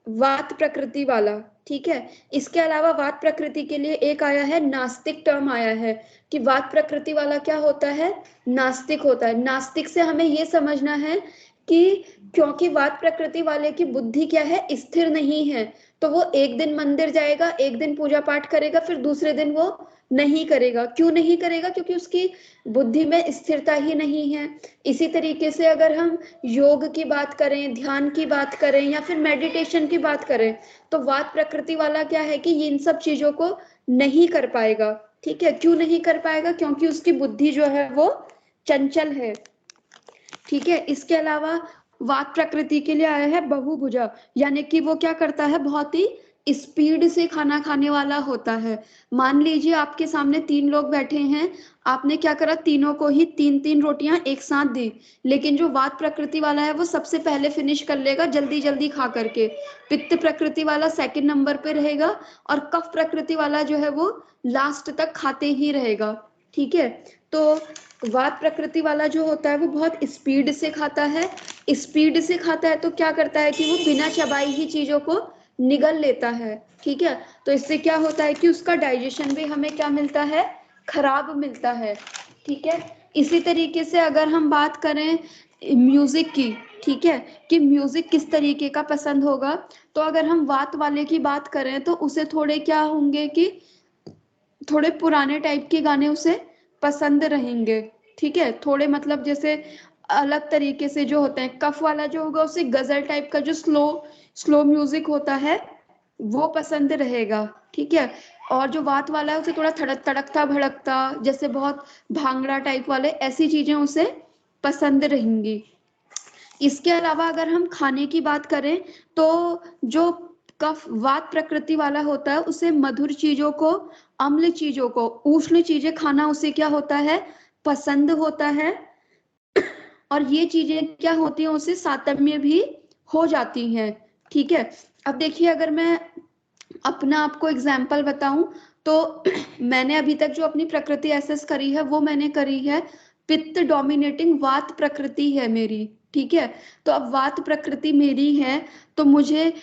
वात प्रकृति वाला, ठीक है। इसके अलावा वात प्रकृति के लिए एक आया है, नास्तिक टर्म आया है, कि वात प्रकृति वाला क्या होता है, नास्तिक होता है। नास्तिक से हमें ये समझना है कि क्योंकि वात प्रकृति वाले की बुद्धि क्या है, स्थिर नहीं है, तो वो एक दिन मंदिर जाएगा, एक दिन पूजा पाठ करेगा, फिर दूसरे दिन वो नहीं करेगा। क्यों नहीं करेगा, क्योंकि उसकी बुद्धि में स्थिरता ही नहीं है। इसी तरीके से अगर हम योग की बात करें, ध्यान की बात करें, या फिर मेडिटेशन की बात करें, तो वात प्रकृति वाला क्या है कि इन सब चीजों को नहीं कर पाएगा, ठीक है। क्यों नहीं कर पाएगा, क्योंकि उसकी बुद्धि जो है वो चंचल है, ठीक है। इसके अलावा वात प्रकृति के लिए आया है बहुभुजा, यानी कि वो क्या करता है, बहुत ही स्पीड से खाना खाने वाला होता है। मान लीजिए आपके सामने 3 लोग बैठे हैं, आपने क्या करा, तीनों को ही 3-3 रोटियां एक साथ दी, लेकिन जो वात प्रकृति वाला है वो सबसे पहले फिनिश कर लेगा, जल्दी जल्दी खा करके। पित्त प्रकृति वाला सेकंड नंबर पे रहेगा, और कफ प्रकृति वाला जो है वो लास्ट तक खाते ही रहेगा, ठीक है। तो वात प्रकृति वाला जो होता है वो बहुत स्पीड से खाता है। स्पीड से खाता है तो क्या करता है कि वो बिना चबाई ही चीजों को निगल लेता है, ठीक है। तो इससे क्या होता है कि उसका डाइजेशन भी हमें क्या मिलता है, खराब मिलता है, ठीक है। इसी तरीके से अगर हम बात करें म्यूजिक की, ठीक है, कि म्यूजिक किस तरीके का पसंद होगा, तो अगर हम वात वाले की बात करें तो उसे थोड़े क्या होंगे कि थोड़े पुराने टाइप के गाने उसे पसंद रहेंगे, ठीक है। थोड़े मतलब जैसे अलग तरीके से जो होते हैं, कफ वाला जो होगा उसे गजल टाइप का जो स्लो स्लो म्यूजिक होता है वो पसंद रहेगा, ठीक है। और जो वात वाला है उसे थोड़ा तड़कता भड़कता, जैसे बहुत भांगड़ा टाइप वाले, ऐसी चीजें उसे पसंद रहेंगी। इसके अलावा अगर हम खाने की बात करें तो जो कफ वात प्रकृति वाला होता है उसे मधुर चीजों को, अम्ल चीजों को, उष्ण चीजें खाना उसे क्या होता है, पसंद होता है। और ये चीजें क्या होती हैं, उसे सातम्य भी हो जाती हैं, ठीक है। अब देखिए अगर मैं अपना आपको एग्जाम्पल बताऊं तो मैंने अभी तक जो अपनी प्रकृति एसेस करी है वो मैंने करी है, पित्त डोमिनेटिंग वात प्रकृति है मेरी, ठीक है। तो अब वात प्रकृति मेरी है, तो मुझे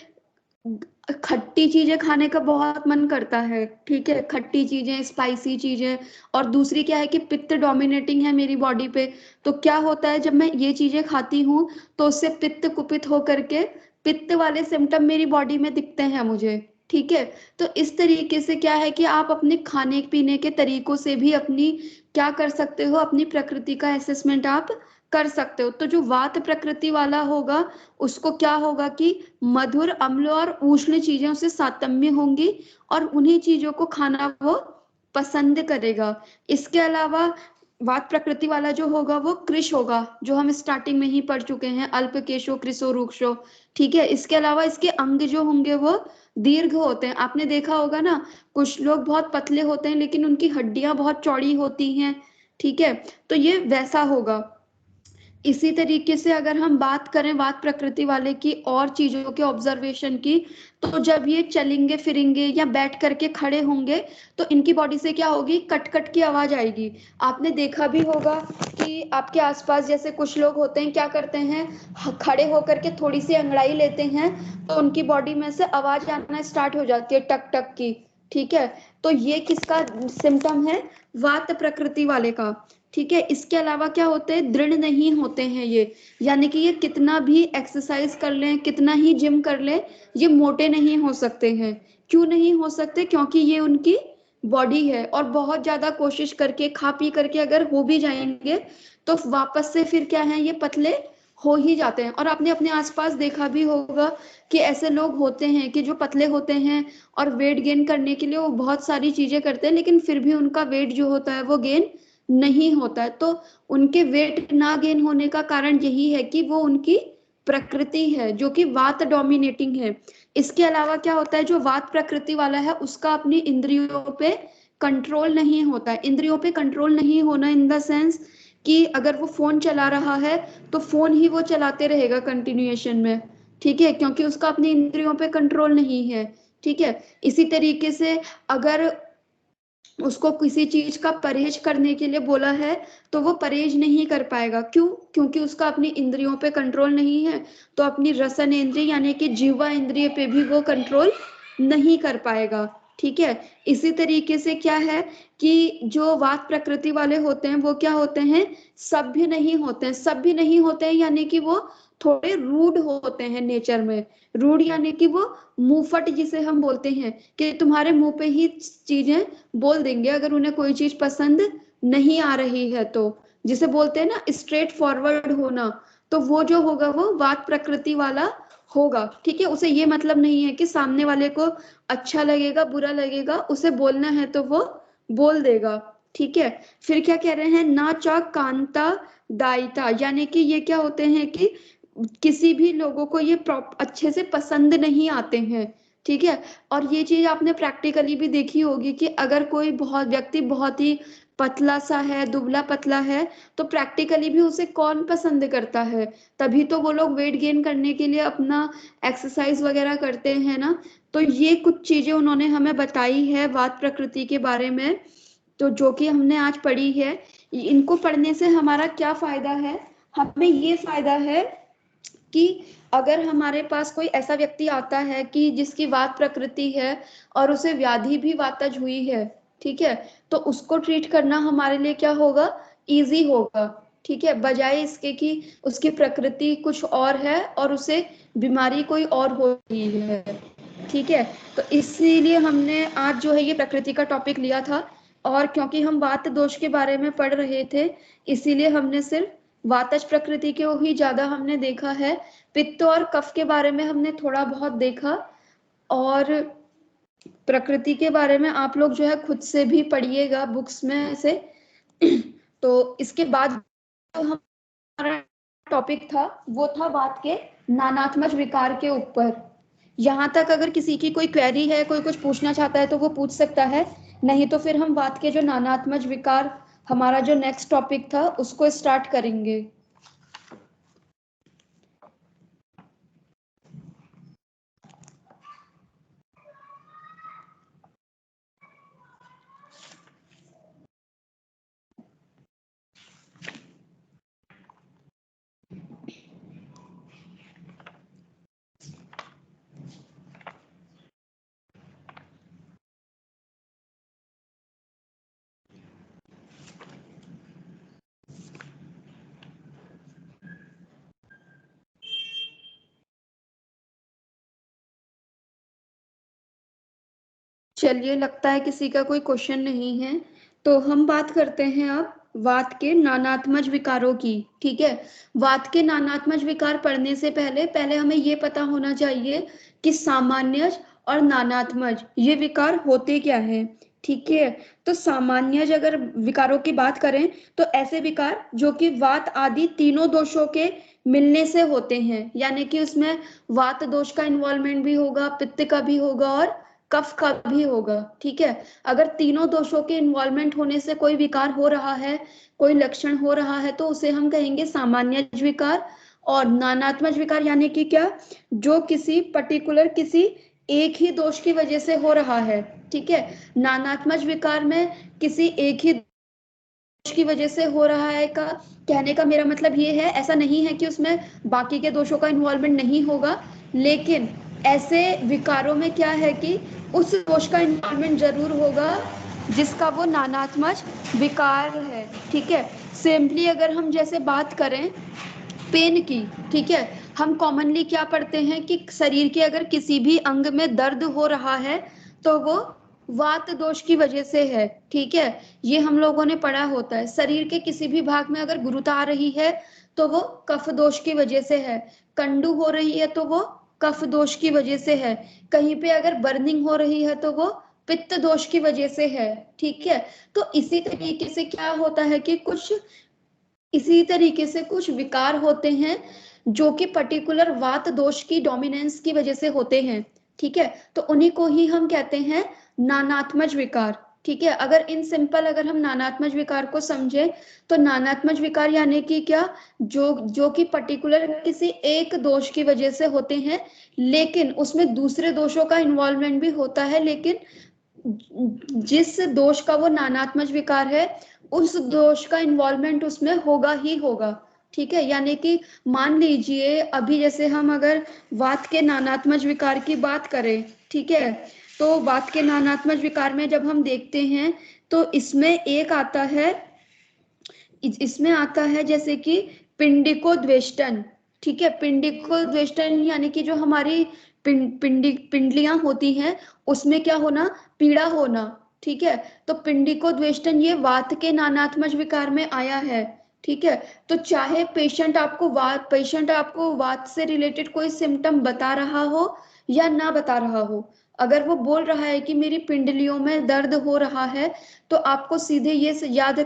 खट्टी चीजें खाने का बहुत मन करता है, ठीक है, खट्टी चीजें, स्पाइसी चीजें। और दूसरी क्या है कि पित्त डोमिनेटिंग है मेरी बॉडी पे, तो क्या होता है जब मैं ये चीजें खाती हूँ तो उससे पित्त कुपित होकर के पित्त वाले सिम्टम मेरी बॉडी में दिखते हैं मुझे, ठीक है। तो इस तरीके से क्या है कि आप अपने खाने पीने के तरीकों से भी अपनी क्या कर सकते हो, अपनी प्रकृति का असेसमेंट आप कर सकते हो। तो जो वात प्रकृति वाला होगा उसको क्या होगा कि मधुर, अम्ल और उष्ण चीजें उसे सातम्य होंगी, और उन्हीं चीजों को खाना वो पसंद करेगा। इसके अलावा वात प्रकृति वाला जो होगा वो कृश होगा, जो हम स्टार्टिंग में ही पढ़ चुके हैं, अल्प केशो कृशो रुक्षो, ठीक है। इसके अलावा इसके अंग जो होंगे वो दीर्घ होते हैं, आपने देखा होगा ना, कुछ लोग बहुत पतले होते हैं लेकिन उनकी हड्डियां बहुत चौड़ी होती हैं, ठीक है। तो ये वैसा होगा। इसी तरीके से अगर हम बात करें वात प्रकृति वाले की और चीजों के ऑब्जर्वेशन की, तो जब ये चलेंगे फिरेंगे या बैठ करके खड़े होंगे तो इनकी बॉडी से क्या होगी, कट कट की आवाज आएगी। आपने देखा भी होगा कि आपके आसपास जैसे कुछ लोग होते हैं, क्या करते हैं, खड़े होकर के थोड़ी सी अंगड़ाई लेते हैं तो उनकी बॉडी में से आवाज आना स्टार्ट हो जाती है, टक टक की, ठीक है। तो ये किसका सिम्टम है, वात प्रकृति वाले का, ठीक है। इसके अलावा क्या होते हैं, दृढ़ नहीं होते हैं ये, यानी कि ये कितना भी एक्सरसाइज कर लें, कितना ही जिम कर लें, ये मोटे नहीं हो सकते हैं। क्यों नहीं हो सकते, क्योंकि ये उनकी बॉडी है, और बहुत ज्यादा कोशिश करके खा पी करके अगर हो भी जाएंगे तो वापस से फिर क्या है, ये पतले हो ही जाते हैं। और आपने अपने आसपास देखा भी होगा कि ऐसे लोग होते हैं कि जो पतले होते हैं और वेट गेन करने के लिए वो बहुत सारी चीजें करते हैं, लेकिन फिर भी उनका वेट जो होता है वो गेन नहीं होता है। तो उनके वेट ना गेन होने का कारण यही है कि वो उनकी प्रकृति है जो कि वात डोमिनेटिंग है। इसके अलावा क्या होता है, जो वात प्रकृति वाला है उसका अपनी इंद्रियों पे कंट्रोल नहीं होता है। इंद्रियों पे कंट्रोल नहीं होना इन द सेंस कि अगर वो फोन चला रहा है तो फोन ही वो चलाते रहेगा कंटिन्यूएशन में, ठीक है, क्योंकि उसका अपनी इंद्रियों पे कंट्रोल नहीं है। ठीक है, इसी तरीके से अगर उसको किसी चीज का परहेज करने के लिए बोला है तो वो परहेज नहीं कर पाएगा। क्यों? क्योंकि उसका अपनी इंद्रियों पे कंट्रोल नहीं है। तो अपनी रसन इंद्रिय यानी कि जीवा इंद्रिय पे भी वो कंट्रोल नहीं कर पाएगा। ठीक है, इसी तरीके से क्या है कि जो वात प्रकृति वाले होते हैं वो क्या होते हैं, सभ्य नहीं होते हैं। सभ्य नहीं होते हैं यानी कि वो थोड़े रूड होते हैं नेचर में। रूड यानी कि वो मुंहफट जिसे हम बोलते हैं कि तुम्हारे मुंह पे ही चीजें बोल देंगे अगर उन्हें कोई चीज पसंद नहीं आ रही है तो। जिसे बोलते हैं ना स्ट्रेट फॉरवर्ड होना, तो वो जो होगा वो वात प्रकृति वाला होगा। ठीक है, उसे ये मतलब नहीं है कि सामने वाले को अच्छा लगेगा बुरा लगेगा, उसे बोलना है तो वो बोल देगा। ठीक है, फिर क्या कह रहे हैं, ना चा कांता दायिता, यानी कि ये क्या होते हैं कि किसी भी लोगों को ये अच्छे से पसंद नहीं आते हैं। ठीक है, और ये चीज आपने प्रैक्टिकली भी देखी होगी कि अगर कोई बहुत व्यक्ति बहुत ही पतला सा है, दुबला पतला है, तो प्रैक्टिकली भी उसे कौन पसंद करता है। तभी तो वो लोग वेट गेन करने के लिए अपना एक्सरसाइज वगैरह करते हैं ना। तो ये कुछ चीजें उन्होंने हमें बताई है वात प्रकृति के बारे में, तो जो कि हमने आज पढ़ी है। इनको पढ़ने से हमारा क्या फायदा है, हमें ये फायदा है कि अगर हमारे पास कोई ऐसा व्यक्ति आता है कि जिसकी वात प्रकृति है और उसे व्याधि भी वातज हुई है, ठीक है, तो उसको ट्रीट करना हमारे लिए क्या होगा, इजी होगा। ठीक है, बजाय इसके कि उसकी प्रकृति कुछ और है और उसे बीमारी कोई और हो रही है। ठीक है, तो इसीलिए हमने आज जो है ये प्रकृति का टॉपिक लिया था। और क्योंकि हम वात दोष के बारे में पढ़ रहे थे, इसीलिए हमने सिर्फ वातज प्रकृति को ही ज्यादा हमने देखा है। पित्त और कफ के बारे में हमने थोड़ा बहुत देखा। और प्रकृति के बारे में आप लोग जो है खुद से भी पढ़िएगा बुक्स में से। तो इसके बाद जो हमारा टॉपिक था वो था बात के नानात्मक विकार के ऊपर। यहाँ तक अगर किसी की कोई क्वेरी है, कोई कुछ पूछना चाहता है तो वो पूछ सकता है, नहीं तो फिर हम बात के जो नानात्मक विकार हमारा जो नेक्स्ट टॉपिक था उसको स्टार्ट करेंगे। चलिए, लगता है किसी का कोई क्वेश्चन नहीं है, तो हम बात करते हैं अब वात के नानात्मक विकारों की। ठीक है, वात के नानात्मक विकार पढ़ने से पहले पहले हमें ये पता होना चाहिए कि सामान्य और नानात्मक ये विकार होते क्या हैं। ठीक है, तो सामान्य अगर विकारों की बात करें तो ऐसे विकार जो कि वात आदि तीनों दोषों के मिलने से होते हैं, यानी कि उसमें वात दोष का इन्वॉल्वमेंट भी होगा, पित्त का भी होगा और कफ का भी होगा। ठीक है, अगर तीनों दोषों के इन्वॉल्वमेंट होने से कोई विकार हो रहा है, कोई लक्षण हो रहा है, तो उसे हम कहेंगे सामान्य विकार। और नानात्मक विकार यानी कि क्या, जो किसी पर्टिकुलर किसी एक ही दोष की वजह से हो रहा है। ठीक है, नानात्मक विकार में किसी एक ही दोष की वजह से हो रहा है का कहने का मेरा मतलब ये है, ऐसा नहीं है कि उसमें बाकी के दोषों का इन्वॉल्वमेंट नहीं होगा, लेकिन ऐसे विकारों में क्या है कि उस दोष का इन्वॉल्वमेंट जरूर होगा जिसका वो नानात्मक विकार है। ठीक है, सिंपली अगर हम जैसे बात करें पेन की, ठीक है, हम कॉमनली क्या पढ़ते हैं कि शरीर के अगर किसी भी अंग में दर्द हो रहा है तो वो वात दोष की वजह से है, ठीक है, ये हम लोगों ने पढ़ा होता है। शरीर के किसी भी भाग में अगर गुरुता आ रही है तो वो कफ दोष की वजह से है, कंडू हो रही है तो वो कफ दोष की वजह से है, कहीं पे अगर बर्निंग हो रही है तो वो पित्त दोष की वजह से है, ठीक है। तो इसी तरीके से क्या होता है कि कुछ विकार होते हैं जो कि पर्टिकुलर वात दोष की डोमिनेंस की वजह से होते हैं, ठीक है। तो उन्हीं को ही हम कहते हैं नानात्मज विकार, ठीक है। अगर इन सिंपल अगर हम नानात्मज विकार को समझे तो नानात्मज विकार यानी कि क्या, जो कि पर्टिकुलर किसी एक दोष की वजह से होते हैं, लेकिन उसमें दूसरे दोषों का इन्वॉल्वमेंट भी होता है, लेकिन जिस दोष का वो नानात्मज विकार है उस दोष का इन्वॉल्वमेंट उसमें होगा ही होगा, ठीक है। यानी कि मान लीजिए अभी जैसे हम अगर वात के नानात्मज विकार की बात करें, ठीक है, तो वात के नानात्मज विकार में जब हम देखते हैं तो इसमें आता है जैसे कि पिंडिकोद्वेष्टन, ठीक है। पिंडिकोद्वेष्टन यानी कि जो हमारी पिंडलियां होती हैं उसमें क्या होना, पीड़ा होना, ठीक है। तो पिंडिकोद्वेष्टन ये वात के नानात्मज विकार में आया है, ठीक है। तो चाहे पेशेंट आपको वात से रिलेटेड कोई सिम्टम बता रहा हो या ना बता रहा हो, अगर वो बोल रहा है कि मेरी पिंडलियों में दर्द हो रहा है, तो आपको सीधे ये याद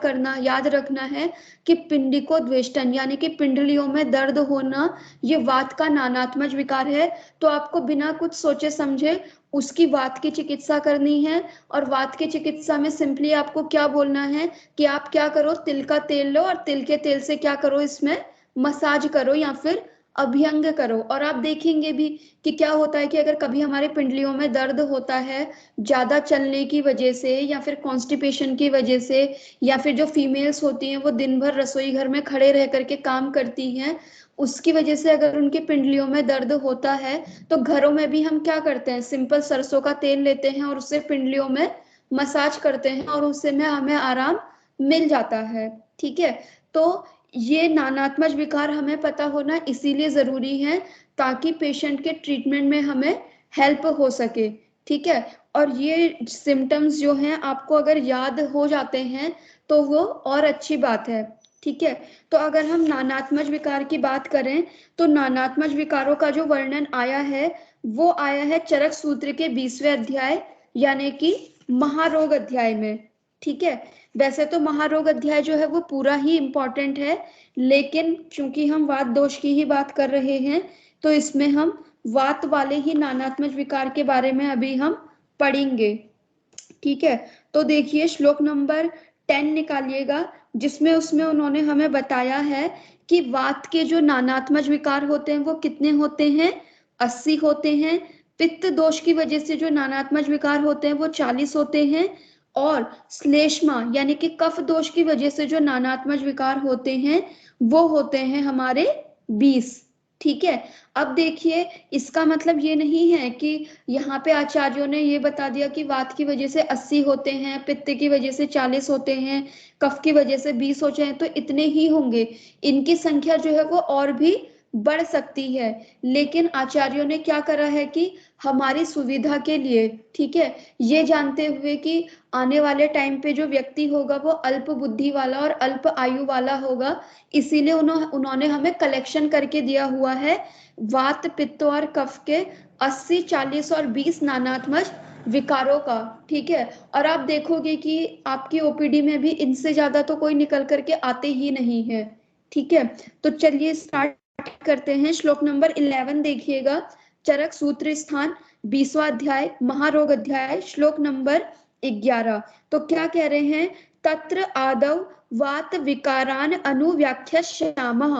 रखना है कि पिंडिकोद्वेष्टन यानी कि पिंडलियों में दर्द होना ये वात का नानात्मज विकार है। तो आपको बिना कुछ सोचे समझे उसकी वात की चिकित्सा करनी है। और वात की चिकित्सा में सिंपली आपको क्या बोलना है कि आप क्या करो, तिल का तेल लो और तिल के तेल से क्या करो, इसमें मसाज करो या फिर अभ्यंग करो। और आप देखेंगे भी कि क्या होता है कि अगर कभी हमारे पिंडलियों में दर्द होता है ज्यादा चलने की वजह से या फिर कॉन्स्टिपेशन की वजह से, या फिर जो फीमेल्स होती हैं वो दिन भर रसोई घर में खड़े रह करके काम करती हैं, उसकी वजह से अगर उनकी पिंडलियों में दर्द होता है तो घरों में भी हम क्या करते हैं, सिंपल सरसों का तेल लेते हैं और उससे पिंडलियों में मसाज करते हैं और उससे में हमें आराम मिल जाता है, ठीक है। तो ये नानात्मज विकार हमें पता होना इसीलिए जरूरी है ताकि पेशेंट के ट्रीटमेंट में हमें हेल्प हो सके, ठीक है। और ये सिम्टम्स जो हैं आपको अगर याद हो जाते हैं तो वो और अच्छी बात है, ठीक है। तो अगर हम नानात्मज विकार की बात करें तो नानात्मज विकारों का जो वर्णन आया है वो आया है चरक सूत्र के 20वें अध्याय यानी कि महारोग अध्याय में, ठीक है। वैसे तो महारोग अध्याय जो है वो पूरा ही इम्पोर्टेंट है, लेकिन चूंकि हम वात दोष की ही बात कर रहे हैं तो इसमें हम वात वाले ही नानात्मज विकार के बारे में अभी हम पढ़ेंगे, ठीक है। तो देखिए श्लोक नंबर 10 निकालिएगा, जिसमें उसमें उन्होंने हमें बताया है कि वात के जो नानात्मज विकार होते हैं वो कितने होते हैं, 80 होते हैं। पित्त दोष की वजह से जो नानात्मज विकार होते हैं वो 40 होते हैं। और श्लेष्मा यानी कि कफ दोष की वजह से जो नानात्मज विकार होते हैं वो होते हैं हमारे 20, ठीक है। अब देखिए इसका मतलब ये नहीं है कि यहाँ पे आचार्यों ने ये बता दिया कि वात की वजह से 80 होते हैं, पित्त की वजह से 40 होते हैं, कफ की वजह से 20 हो जाए तो इतने ही होंगे। इनकी संख्या जो है वो और भी बढ़ सकती है, लेकिन आचार्यों ने क्या करा है कि हमारी सुविधा के लिए, ठीक है, ये जानते हुए कि आने वाले टाइम पे जो व्यक्ति होगा वो अल्प बुद्धि वाला और अल्प आयु वाला होगा, इसीलिए उन्होंने हमें कलेक्शन करके दिया हुआ है वात पित्त और कफ के 80, 40 और 20 नानात्मज विकारों का, ठीक है। और आप देखोगे कि आपकी ओपीडी में भी इनसे ज्यादा तो कोई निकल करके आते ही नहीं है, ठीक है। तो चलिए स्टार्ट करते हैं। श्लोक नंबर 11 देखिएगा, चरक सूत्र स्थान 20वां अध्याय महारोग अध्याय श्लोक नंबर 11। तो क्या कह रहे हैं, तत्र आदौ वात विकारान अनुव्याख्यास्यामः।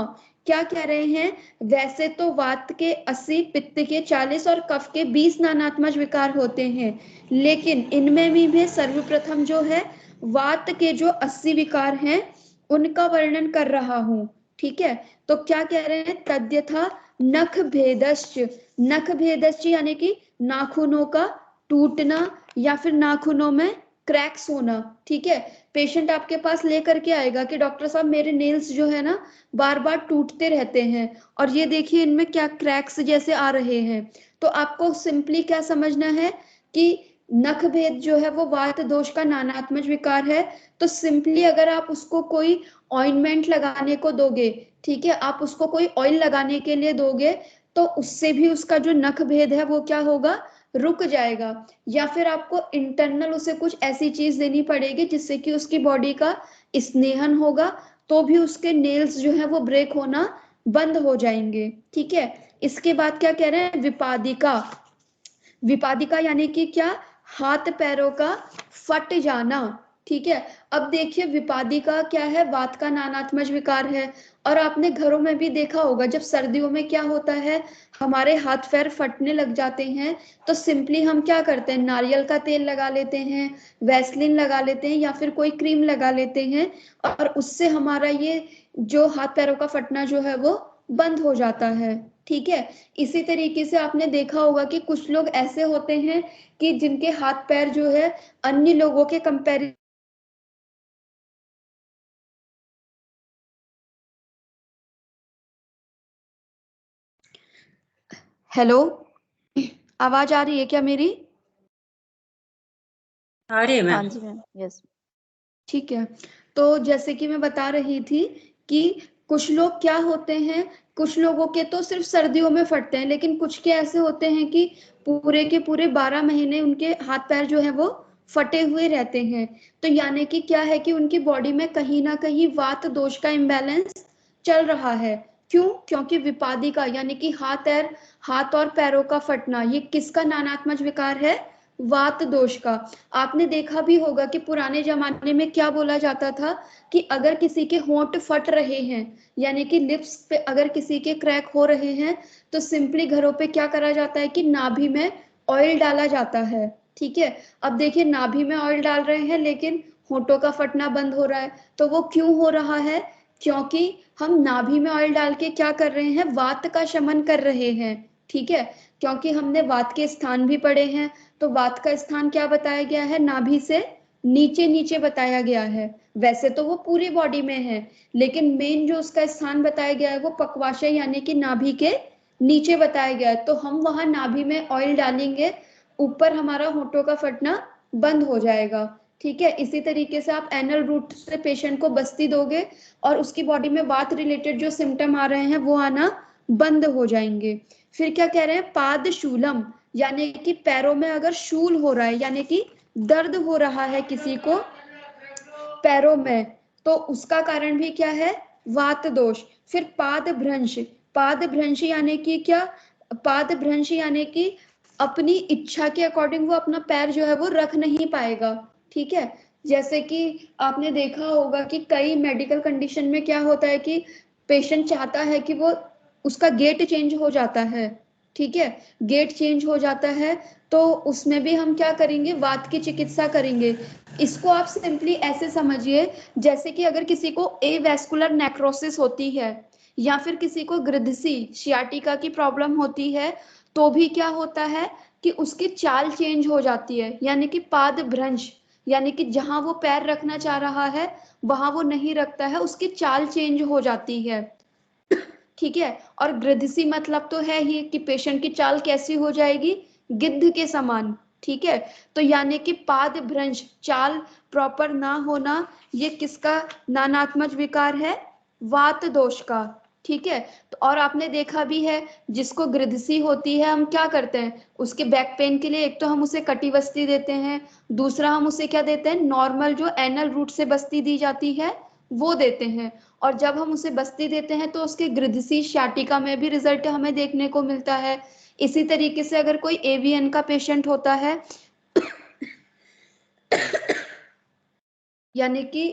क्या कह रहे हैं, वैसे तो वात के 80, पित्त के 40 और कफ के 20 नानात्मज विकार होते हैं, लेकिन इनमें भी सर्वप्रथम जो है वात के जो 80 विकार हैं उनका वर्णन कर रहा हूं, ठीक है। तो क्या कह रहे हैं, तद्यथा नख भेदश्च, नख भेदश्च यानी कि नाखूनों का टूटना या फिर नाखूनों में क्रैक्स होना, ठीक है। पेशेंट आपके पास लेकर के आएगा कि डॉक्टर साहब मेरे नेल्स जो है ना बार बार टूटते रहते हैं और ये देखिए इनमें क्या क्रैक्स जैसे आ रहे हैं। तो आपको सिंपली क्या समझना है कि नख भेद जो है वो वात दोष का नानात्मक विकार है। तो सिंपली अगर आप उसको कोई ऑइंटमेंट लगाने को दोगे, ठीक है, आप उसको कोई ऑयल लगाने के लिए दोगे, तो उससे भी उसका जो नख भेद है वो क्या होगा, रुक जाएगा। या फिर आपको इंटरनल उसे कुछ ऐसी चीज देनी पड़ेगी जिससे कि उसकी बॉडी का स्नेहन होगा, तो भी उसके नेल्स जो है वो ब्रेक होना बंद हो जाएंगे। ठीक है, इसके बाद क्या कह रहे हैं, विपादिका। विपादिका यानी कि क्या, हाथ पैरों का फट जाना। ठीक है, अब देखिए विपादिका क्या है, वात का नानात्मक विकार है। और आपने घरों में भी देखा होगा जब सर्दियों में क्या होता है, हमारे हाथ पैर फटने लग जाते हैं, तो सिंपली हम क्या करते हैं, नारियल का तेल लगा लेते हैं, वैसलीन लगा लेते हैं, या फिर कोई क्रीम लगा लेते हैं, और उससे हमारा ये जो हाथ पैरों का फटना जो है वो बंद हो जाता है। ठीक है, इसी तरीके से आपने देखा होगा कि कुछ लोग ऐसे होते हैं कि जिनके हाथ पैर जो है अन्य लोगों के कंपेरिजन। हेलो, आवाज आ रही है क्या मेरी? आ रही है हाँ मैम। जी मैम, यस। ठीक है, तो जैसे कि मैं बता रही थी कि कुछ लोग क्या होते हैं, कुछ लोगों के तो सिर्फ सर्दियों में फटते हैं, लेकिन कुछ के ऐसे होते हैं कि पूरे के पूरे 12 महीने उनके हाथ पैर जो है वो फटे हुए रहते हैं। तो यानी कि क्या है कि उनकी बॉडी में कहीं ना कहीं वात दोष का इम्बैलेंस चल रहा है। क्यों? क्योंकि विपादिका यानी कि हाथ और पैरों का फटना, ये किसका नानात्मक विकार है, वात दोष का। आपने देखा भी होगा कि पुराने जमाने में क्या बोला जाता था कि अगर किसी के होंठ फट रहे हैं, यानी कि लिप्स पे अगर किसी के क्रैक हो रहे हैं, तो सिंपली घरों पे क्या करा जाता है कि नाभि में ऑयल डाला जाता है। ठीक है, अब देखिए नाभि में ऑयल डाल रहे हैं लेकिन होंठों का फटना बंद हो रहा है, तो वो क्यों हो रहा है? क्योंकि हम नाभि में ऑयल डाल के क्या कर रहे हैं, वात का शमन कर रहे हैं। ठीक है, क्योंकि हमने वात के स्थान भी पढ़े हैं, तो वात का स्थान क्या बताया गया है, नाभि से नीचे नीचे बताया गया है। वैसे तो वो पूरी बॉडी में है, लेकिन मेन जो उसका स्थान बताया गया है वो पक्वाशय यानी कि नाभि के नीचे बताया गया है। तो हम वहां नाभि में ऑयल डालेंगे, ऊपर हमारा होंठों का फटना बंद हो जाएगा। ठीक है, इसी तरीके से आप एनल रूट से पेशेंट को बस्ती दोगे और उसकी बॉडी में वात रिलेटेड जो सिम्टम आ रहे हैं वो आना बंद हो जाएंगे। फिर क्या कह रहे हैं, पाद शूलम, यानी कि पैरों में अगर शूल हो रहा है, यानी कि दर्द हो रहा है किसी को पैरों में, तो उसका कारण भी क्या है, वात दोष। फिर पाद भ्रंश, पाद भ्रंश यानी कि क्या, पाद भ्रंश यानी कि अपनी इच्छा के अकॉर्डिंग वो अपना पैर जो है वो रख नहीं पाएगा। ठीक है, जैसे कि आपने देखा होगा कि कई मेडिकल कंडीशन में क्या होता है कि पेशेंट चाहता है कि वो उसका गेट चेंज हो जाता है। ठीक है, गेट चेंज हो जाता है, तो उसमें भी हम क्या करेंगे, वात की चिकित्सा करेंगे। इसको आप सिंपली ऐसे समझिए, जैसे कि अगर किसी को एवेस्कुलर नेक्रोसिस होती है, या फिर किसी को गृद्धसी सियाटिका की प्रॉब्लम होती है, तो भी क्या होता है कि उसकी चाल चेंज हो जाती है, यानी कि पाद भ्रंश, यानी कि जहां वो पैर रखना चाह रहा है वहां वो नहीं रखता है, उसकी चाल चेंज हो जाती है। ठीक है, और गृद्धसी मतलब तो है ही कि पेशेंट की चाल कैसी हो जाएगी, गिद्ध के समान। ठीक है, तो यानी कि पाद भ्रंश, चाल प्रॉपर ना होना, ये किसका नानात्मक विकार है, वात दोष का। ठीक है, तो और आपने देखा भी है जिसको गृद्धसी होती है हम क्या करते हैं, उसके बैक पेन के लिए एक तो हम उसे कटी बस्ती देते हैं, दूसरा हम उसे क्या देते हैं, नॉर्मल जो एनल रूट से बस्ती दी जाती है वो देते हैं। और जब हम उसे बस्ती देते हैं तो उसके गृद्धसी शाटिका में भी रिजल्ट हमें देखने को मिलता है। इसी तरीके से अगर कोई एवीएन का पेशेंट होता है यानी कि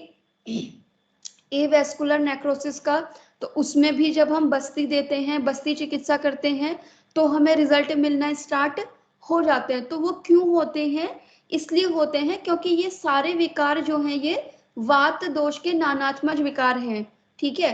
एवेस्कुलर नेक्रोसिस का, तो उसमें भी जब हम बस्ती देते हैं, बस्ती चिकित्सा करते हैं, तो हमें रिजल्ट मिलना स्टार्ट हो जाते हैं। तो वो क्यों होते हैं, इसलिए होते हैं क्योंकि ये सारे विकार जो हैं ये वात दोष के नानात्मक विकार हैं। ठीक है,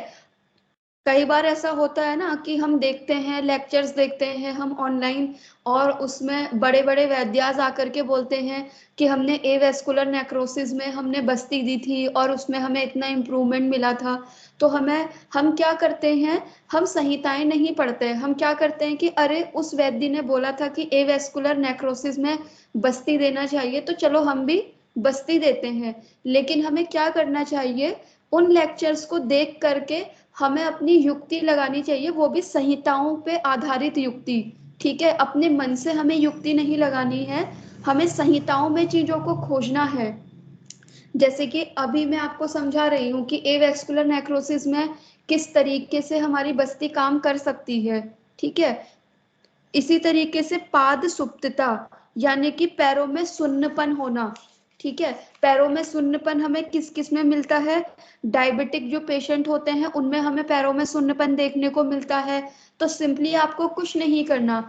कई बार ऐसा होता है ना कि हम देखते हैं, लेक्चर्स देखते हैं हम ऑनलाइन, और उसमें बड़े बड़े वैद्याज आकर के बोलते हैं कि हमने एवेस्कुलर नेक्रोसिस में हमने बस्ती दी थी और उसमें हमें इतना इम्प्रूवमेंट मिला था। तो हम क्या करते हैं, हम संहिताएं नहीं पढ़ते, हम क्या करते हैं कि अरे उस वैद्य ने बोला था कि एवेस्कुलर नेक्रोसिस में बस्ती देना चाहिए, तो चलो हम भी बस्ती देते हैं। लेकिन हमें क्या करना चाहिए, उन लेक्चर्स को देख करके हमें अपनी युक्ति लगानी चाहिए, वो भी संहिताओं पे आधारित युक्ति। ठीक है, अपने मन से हमें युक्ति नहीं लगानी है, हमें संहिताओं में चीजों को खोजना है। जैसे कि अभी मैं आपको समझा रही हूँ कि एवेस्कुलर नेक्रोसिस में किस तरीके से हमारी बस्ती काम कर सकती है। ठीक है, इसी तरीके से पाद सुप्तता, यानी कि पैरों में सुन्नपन होना। ठीक है, पैरों में सुन्नपन हमें किस किस में मिलता है, डायबिटिक जो पेशेंट होते हैं उनमें हमें पैरों में सुन्नपन देखने को मिलता है। तो सिंपली आपको कुछ नहीं करना,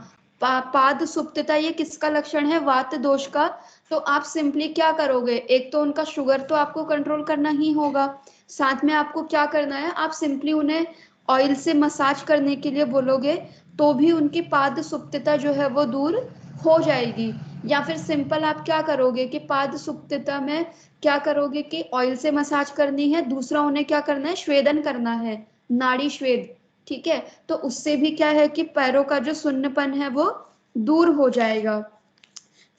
पाद सुप्तता ये किसका लक्षण है, वात दोष का। तो आप सिंपली क्या करोगे, एक तो उनका शुगर तो आपको कंट्रोल करना ही होगा, साथ में आपको क्या करना है, आप सिंपली उन्हें ऑयल से मसाज करने के लिए बोलोगे, तो भी उनकी पाद सुप्तता जो है वो दूर हो जाएगी। या फिर सिंपल आप क्या करोगे कि पाद सुप्तता में क्या करोगे कि ऑयल से मसाज करनी है, दूसरा उन्हें क्या करना है, स्वेदन करना है, नाड़ी स्वेद। ठीक है, तो उससे भी क्या है कि पैरों का जो सुन्नपन है वो दूर हो जाएगा।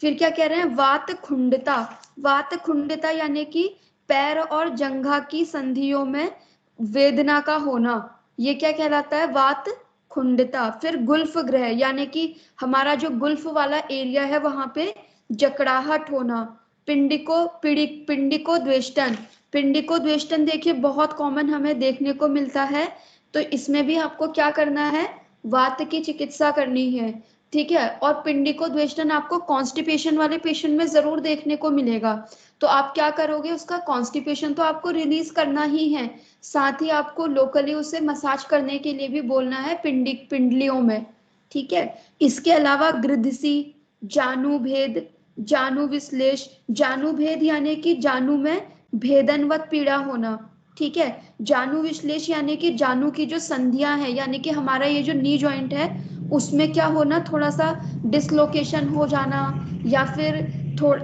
फिर क्या कह रहे हैं, वात खुंडता। वात खुंडता यानी कि पैर और जंघा की संधियों में वेदना का होना, ये क्या कहलाता है, वात खुंडता। फिर गुल्फ ग्रह, यानी कि हमारा जो गुल्फ वाला एरिया है वहां पे जकड़ाहट होना। पिंडिको द्वेष्टन। पिंडिको द्वेष्टन देखिए बहुत कॉमन हमें देखने को मिलता है, तो इसमें भी आपको क्या करना है, वात की चिकित्सा करनी है। ठीक है, और पिंडिको द्वेष्टन आपको कॉन्स्टिपेशन वाले पेशेंट में जरूर देखने को मिलेगा। तो आप क्या करोगे, उसका कॉन्स्टिपेशन तो आपको रिलीज करना ही है, साथ ही आपको लोकली उसे मसाज करने के लिए भी बोलना है पिंडलियों में। ठीक है, इसके अलावा गृद्धसी, जानु भेद, जानु विश्लेष। जानु भेद यानी कि जानु में भेदनवत पीड़ा होना। ठीक है, जानु विश्लेष यानी कि जानु की जो संधियां है, यानी कि हमारा ये जो नी जॉइंट है उसमें क्या होना, थोड़ा सा डिसलोकेशन हो जाना, या फिर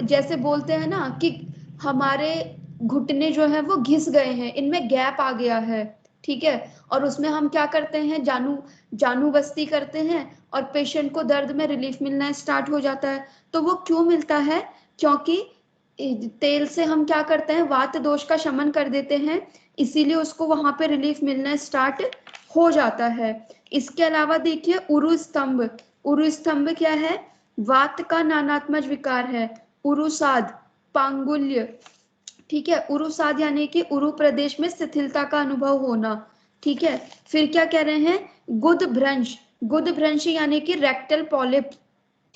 जैसे बोलते हैं ना कि हमारे घुटने जो है वो घिस गए हैं, इनमें गैप आ गया है। ठीक है, और उसमें हम क्या करते हैं, जानु जानु बस्ती करते हैं और पेशेंट को दर्द में रिलीफ मिलना स्टार्ट हो जाता है। तो वो क्यों मिलता है, क्योंकि तेल से हम क्या करते हैं, वात दोष का शमन कर देते हैं, इसीलिए उसको वहां पे रिलीफ मिलना स्टार्ट हो जाता है। इसके अलावा देखिए उरु स्तंभ। उरु स्तंभ क्या है, वात का नानात्मज विकार है। उरुसाद, पांगुल्य। ठीक है, उरुसाद यानी कि उरु प्रदेश में शिथिलता का अनुभव होना। ठीक है, फिर क्या कह रहे हैं, गुद भ्रंश। गुद भ्रंश यानी कि रेक्टल पॉलिप।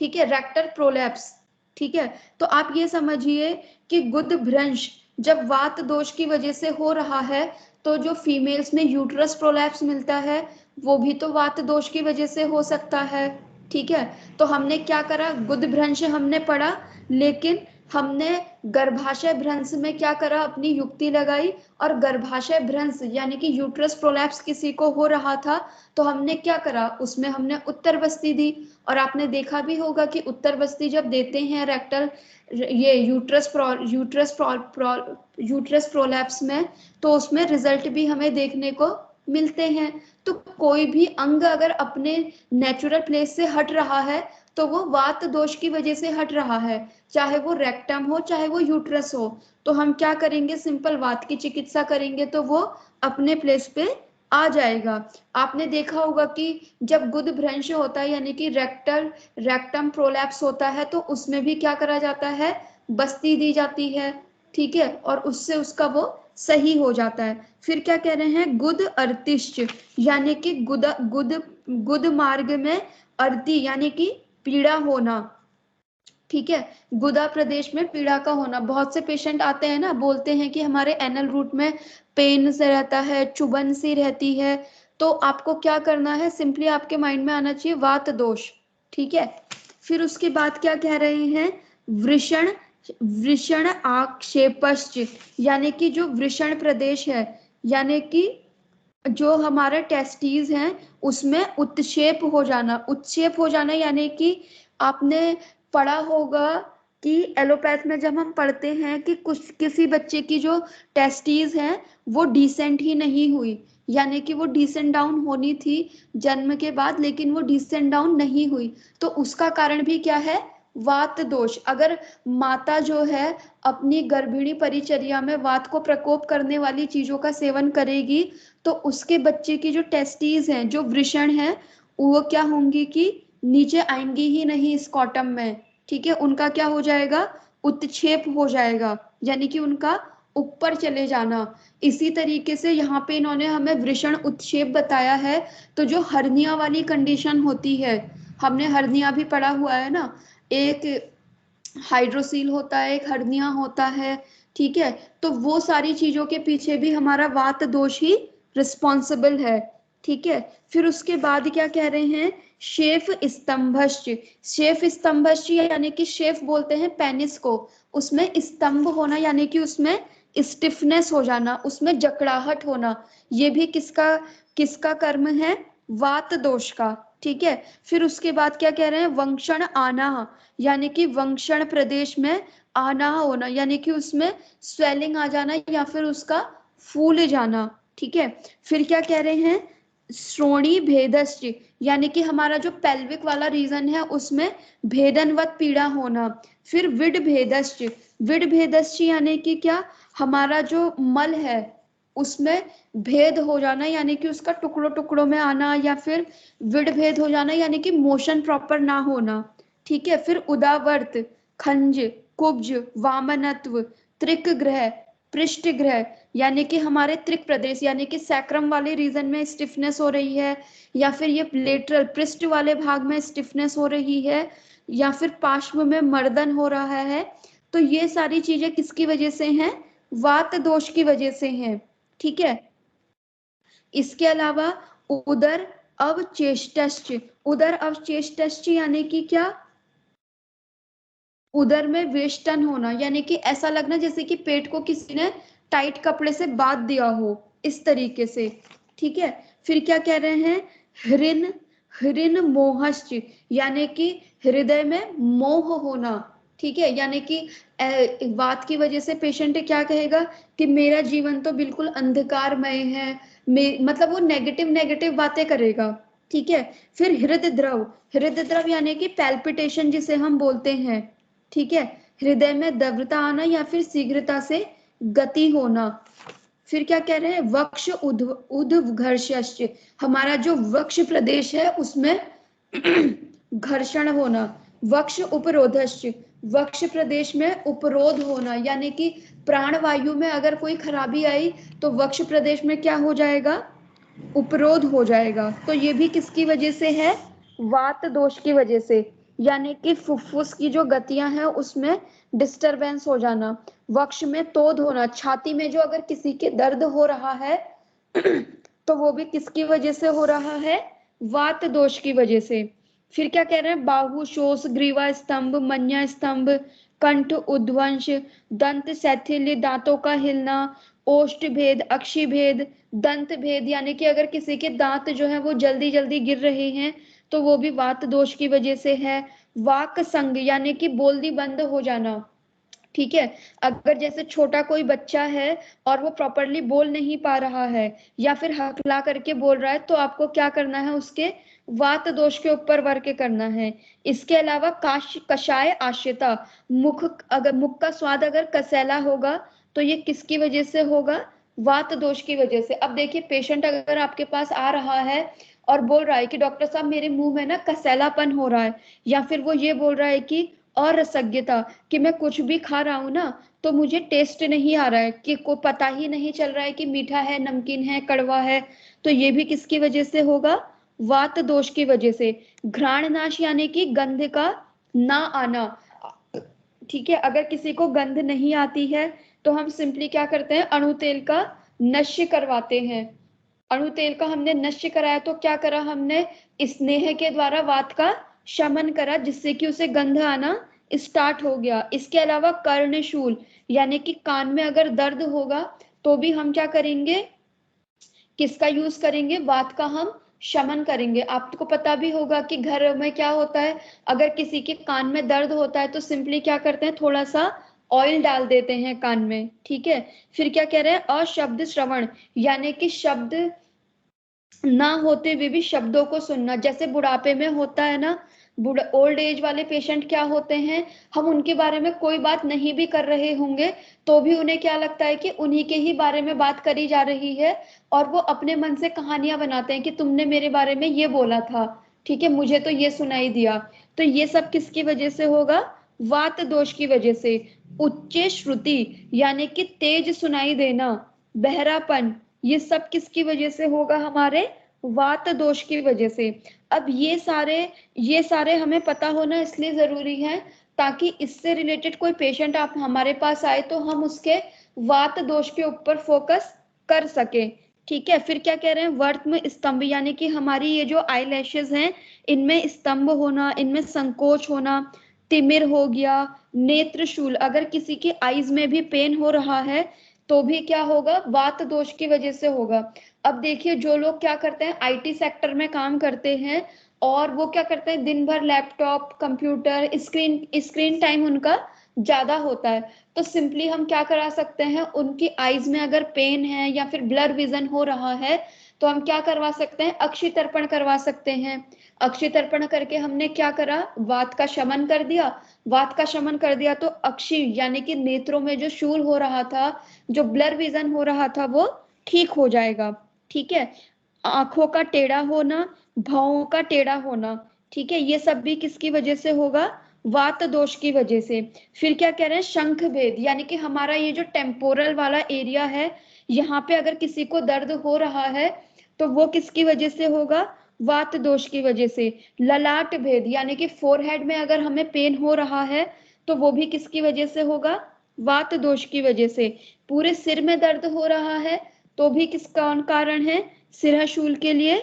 ठीक है, रेक्टल प्रोलैप्स। ठीक है, तो आप ये समझिए कि गुद भ्रंश जब वात दोष की वजह से हो रहा है, तो जो फीमेल्स में यूट्रस प्रोलैप्स मिलता है वो भी तो वात दोष की वजह से हो सकता है। ठीक है, तो हमने क्या करा, गुद भ्रंश हमने पढ़ा, लेकिन हमने गर्भाशय भ्रंश में क्या करा, अपनी युक्ति लगाई, और गर्भाशय भ्रंश यानी कि यूट्रस प्रोलैप्स किसी को हो रहा था, तो हमने क्या करा, उसमें हमने उत्तर बस्ती दी। और आपने देखा भी होगा कि उत्तर बस्ती जब देते हैं रेक्टल, ये यूट्रस प्रोलैप्स में, तो उसमें रिजल्ट भी हमें देखने को मिलते हैं। तो कोई भी अंग अगर अपने नेचुरल प्लेस से हट रहा है, तो वो वात दोष की वजह से हट रहा है, चाहे वो रेक्टम हो चाहे वो यूट्रस हो। तो हम क्या करेंगे, सिंपल वात की चिकित्सा करेंगे तो वो अपने प्लेस पे आ जाएगा। आपने देखा होगा कि जब गुद भ्रंश होता है यानी कि रेक्टम प्रोलैप्स होता है, तो उसमें भी क्या करा जाता है, बस्ती दी जाती है। ठीक है, और उससे उसका वो सही हो जाता है। फिर क्या कह रहे हैं, गुद अर्तिश्च, यानी कि गुद मार्ग में अर्ति यानी कि पीड़ा होना। ठीक है, गुदा प्रदेश में पीड़ा का होना। बहुत से पेशेंट आते हैं ना, बोलते हैं कि हमारे एनल रूट में पेन से रहता है, चुभन सी रहती है। तो आपको क्या करना है, सिंपली आपके माइंड में आना चाहिए वात दोष। ठीक है, फिर उसके बाद क्या कह रहे हैं, वृषण वृषण आक्षेपश्च, यानी कि जो वृषण प्रदेश है, यानी कि जो हमारा टेस्टीज हैं उसमें उत्क्षेप हो जाना। उत्क्षेप हो जाना यानी कि आपने पढ़ा होगा कि एलोपैथ में जब हम पढ़ते हैं कि कुछ किसी बच्चे की जो टेस्टीज हैं वो डिसेंट ही नहीं हुई, यानी कि वो डिसेंट डाउन होनी थी जन्म के बाद, लेकिन वो डिसेंट डाउन नहीं हुई, तो उसका कारण भी क्या है? वात दोष। अगर माता जो है अपनी गर्भिणी परिचर्या में वात को प्रकोप करने वाली चीजों का सेवन करेगी, तो उसके बच्चे की जो टेस्टीज हैं, जो वृषण है, वो क्या होंगी कि नीचे आएंगी ही नहीं स्कॉटम में। ठीक है, उनका क्या हो जाएगा? उत्क्षेप हो जाएगा, यानी कि उनका ऊपर चले जाना। इसी तरीके से यहाँ पे इन्होंने हमें वृषण उत्क्षेप बताया है। तो जो हर्निया वाली कंडीशन होती है, हमने हर्निया भी पढ़ा हुआ है ना, एक हाइड्रोसील होता है, एक हर्निया होता है। ठीक है, तो वो सारी चीजों के पीछे भी हमारा वात दोष ही रिस्पॉन्सिबल है। ठीक है, फिर उसके बाद क्या कह रहे हैं? शेफ स्तंभश्च। शेफ स्तंभश्च यानी कि शेफ बोलते हैं पेनिस को, उसमें स्तंभ होना यानी कि उसमें स्टिफनेस हो जाना, उसमें जकड़ाहट होना, ये भी किसका किसका कर्म है? वात दोष का। ठीक है, फिर उसके बाद क्या कह रहे हैं? वंक्षण आना, यानी कि वंक्षण प्रदेश में आना होना, यानी कि उसमें स्वेलिंग आ जाना या फिर उसका फूल जाना। ठीक है, फिर क्या कह रहे हैं? श्रोणी भेदश्च, यानी कि हमारा जो पेल्विक वाला रीजन है उसमें भेदनवत पीड़ा होना। फिर विड भेदश्च। विड भेदश्च यानी कि क्या? हमारा जो मल है उसमें भेद हो जाना, यानी कि उसका टुकड़ों टुकड़ों में आना, या फिर विड भेद हो जाना यानी कि मोशन प्रॉपर ना होना। ठीक है, फिर उदावर्त, खंज, कुब्ज, वामनत्व, त्रिक ग्रह, पृष्ठ ग्रह, यानी कि हमारे त्रिक प्रदेश, यानी कि सैक्रम वाले रीजन में स्टिफनेस हो रही है, या फिर ये लेटरल पृष्ठ वाले भाग में स्टिफनेस हो रही है, या फिर पार्श्व में मर्दन हो रहा है। तो ये सारी चीजें किसकी वजह से हैं? वात दोष की वजह से हैं। ठीक है, इसके अलावा उदर अवचेष्टश्च। उदर अवचेष्टश्च यानी कि क्या? उदर में वेष्टन होना, यानी कि ऐसा लगना जैसे कि पेट को किसी ने टाइट कपड़े से बांध दिया हो, इस तरीके से। ठीक है, फिर क्या कह रहे हैं? हृन हृन मोहश्च, यानी कि हृदय में मोह होना। ठीक है, यानी कि बात की वजह से पेशेंट क्या कहेगा कि मेरा जीवन तो बिल्कुल अंधकारमय है, मतलब वो नेगेटिव नेगेटिव बातें करेगा। ठीक है, फिर हृदय द्रव। हृदय द्रव यानी कि पैल्पिटेशन जिसे हम बोलते हैं। ठीक है, हृदय में द्रवता आना या फिर शीघ्रता से गति होना। फिर क्या कह रहे हैं? वक्ष उद्घर्षश्च, हमारा जो वक्ष प्रदेश है उसमें घर्षण होना। वक्ष उपरोधश्च, वक्ष प्रदेश में उपरोध होना, यानी कि प्राणवायु में अगर कोई खराबी आई तो वक्ष प्रदेश में क्या हो जाएगा? उपरोध हो जाएगा। तो ये भी किसकी वजह से है? वात दोष की वजह से, यानी कि फुफ्फुस की जो गतियां हैं उसमें डिस्टरबेंस हो जाना। वक्ष में तोद होना, छाती में जो अगर किसी के दर्द हो रहा है तो वो भी किसकी वजह से हो रहा है? वात दोष की वजह से। फिर क्या कह रहे हैं? बाहु शोष, ग्रीवा स्तंभ, मन्या स्तंभ, कंठ उद्वंश, दंत शैथिल्य, दांतों का हिलना, ओष्ठ भेद, अक्षि भेद, दंत भेद, यानी कि अगर किसी के दांत जो है वो जल्दी जल्दी गिर रहे हैं तो वो भी वात दोष की वजह से है। वाक संग, यानी कि बोलती बंद हो जाना। ठीक है, अगर जैसे छोटा कोई बच्चा है और वो प्रॉपरली बोल नहीं पा रहा है या फिर हकला करके बोल रहा है, तो आपको क्या करना है? उसके वात दोष के ऊपर वर्क करना है। इसके अलावा कषाय आश्यता, मुख, अगर मुख का स्वाद अगर कसैला होगा तो ये किसकी वजह से होगा? वात दोष की वजह से। अब देखिए, पेशेंट अगर आपके पास आ रहा है और बोल रहा है कि डॉक्टर साहब मेरे मुंह में ना कसैलापन हो रहा है, या फिर वो ये बोल रहा है कि और रसज्ञता, कि मैं कुछ भी खा रहा हूं ना तो मुझे टेस्ट नहीं आ रहा है, कि को पता ही नहीं चल रहा है कि मीठा है, नमकीन है, कड़वा है, तो ये भी किसकी वजह से होगा? वात दोष की वजह से। घ्राण नाश यानी कि गंध का ना आना। ठीक है, अगर किसी को गंध नहीं आती है तो हम सिंपली क्या करते हैं? अणु तेल का नश्य करवाते हैं। अणु तेल का हमने नश्य कराया तो क्या करा हमने? स्नेह के द्वारा वात का शमन करा, जिससे कि उसे गंध आना स्टार्ट हो गया। इसके अलावा कर्णशूल, यानी कि कान में अगर दर्द होगा तो भी हम क्या करेंगे? किसका यूज करेंगे? वात का हम शमन करेंगे। आपको पता भी होगा कि घर में क्या होता है, अगर किसी के कान में दर्द होता है तो सिंपली क्या करते हैं, थोड़ा सा ऑयल डाल देते हैं कान में, ठीक है। फिर क्या कह रहे हैं, अशब्द श्रवण, यानी कि शब्द ना होते हुए भी शब्दों को सुनना। जैसे बुढ़ापे में होता है ना, ओल्ड एज वाले पेशेंट क्या होते हैं, हम उनके बारे में कोई बात नहीं भी कर रहे होंगे तो भी उन्हें क्या लगता है कि उन्हीं के ही बारे में बात करी जा रही है, और वो अपने मन से कहानियां बनाते हैं कि तुमने मेरे बारे में ये बोला था, ठीक है, मुझे तो ये सुनाई दिया। तो ये सब किसकी वजह से होगा? वात दोष की वजह से। उच्च श्रुति, यानी कि तेज सुनाई देना, बहरापन, ये सब किसकी वजह से होगा? हमारे वात दोष की वजह से। अब ये सारे हमें पता होना इसलिए जरूरी है ताकि इससे रिलेटेड कोई पेशेंट आप हमारे पास आए तो हम उसके वात दोष के ऊपर फोकस कर सके, ठीक है। फिर क्या कह रहे हैं, वर्त में स्तंभ, यानी कि हमारी ये जो आई लैशेज हैं इनमें स्तंभ होना, इनमें संकोच होना, तिमिर हो गया, नेत्र शूल, अगर किसी की आईज में भी पेन हो रहा है तो भी क्या होगा? वात दोष की वजह से होगा। अब देखिए, जो लोग क्या करते हैं, आईटी सेक्टर में काम करते हैं और वो क्या करते हैं, दिन भर laptop, computer, screen screen time उनका ज्यादा होता है, तो सिंपली हम क्या करा सकते हैं, उनकी आईज में अगर पेन है या फिर ब्लर विजन हो रहा है तो हम क्या करवा सकते हैं, अक्षि तर्पण करवा सकते हैं। अक्षि तर्पण करके हमने क्या करा, वात का शमन कर दिया। वात का शमन कर दिया तो अक्षि यानी कि नेत्रों में जो शूल हो रहा था, जो ब्लर विजन हो रहा था, वो ठीक हो जाएगा, ठीक है। आंखों का टेढ़ा होना, भौं का टेढ़ा होना, ठीक है, ये सब भी किसकी वजह से होगा? वात दोष की वजह से। फिर क्या कह रहे हैं, शंख भेद, यानी कि हमारा ये जो टेम्पोरल वाला एरिया है, यहाँ पे अगर किसी को दर्द हो रहा है तो वो किसकी वजह से होगा? वात दोष की वजह से। ललाट भेद, यानी कि फोरहेड में अगर हमें पेन हो रहा है तो वो भी किसकी वजह से होगा? वात दोष की वजह से। पूरे सिर में दर्द हो रहा है तो भी किसका कारण है? सिरशूल के लिए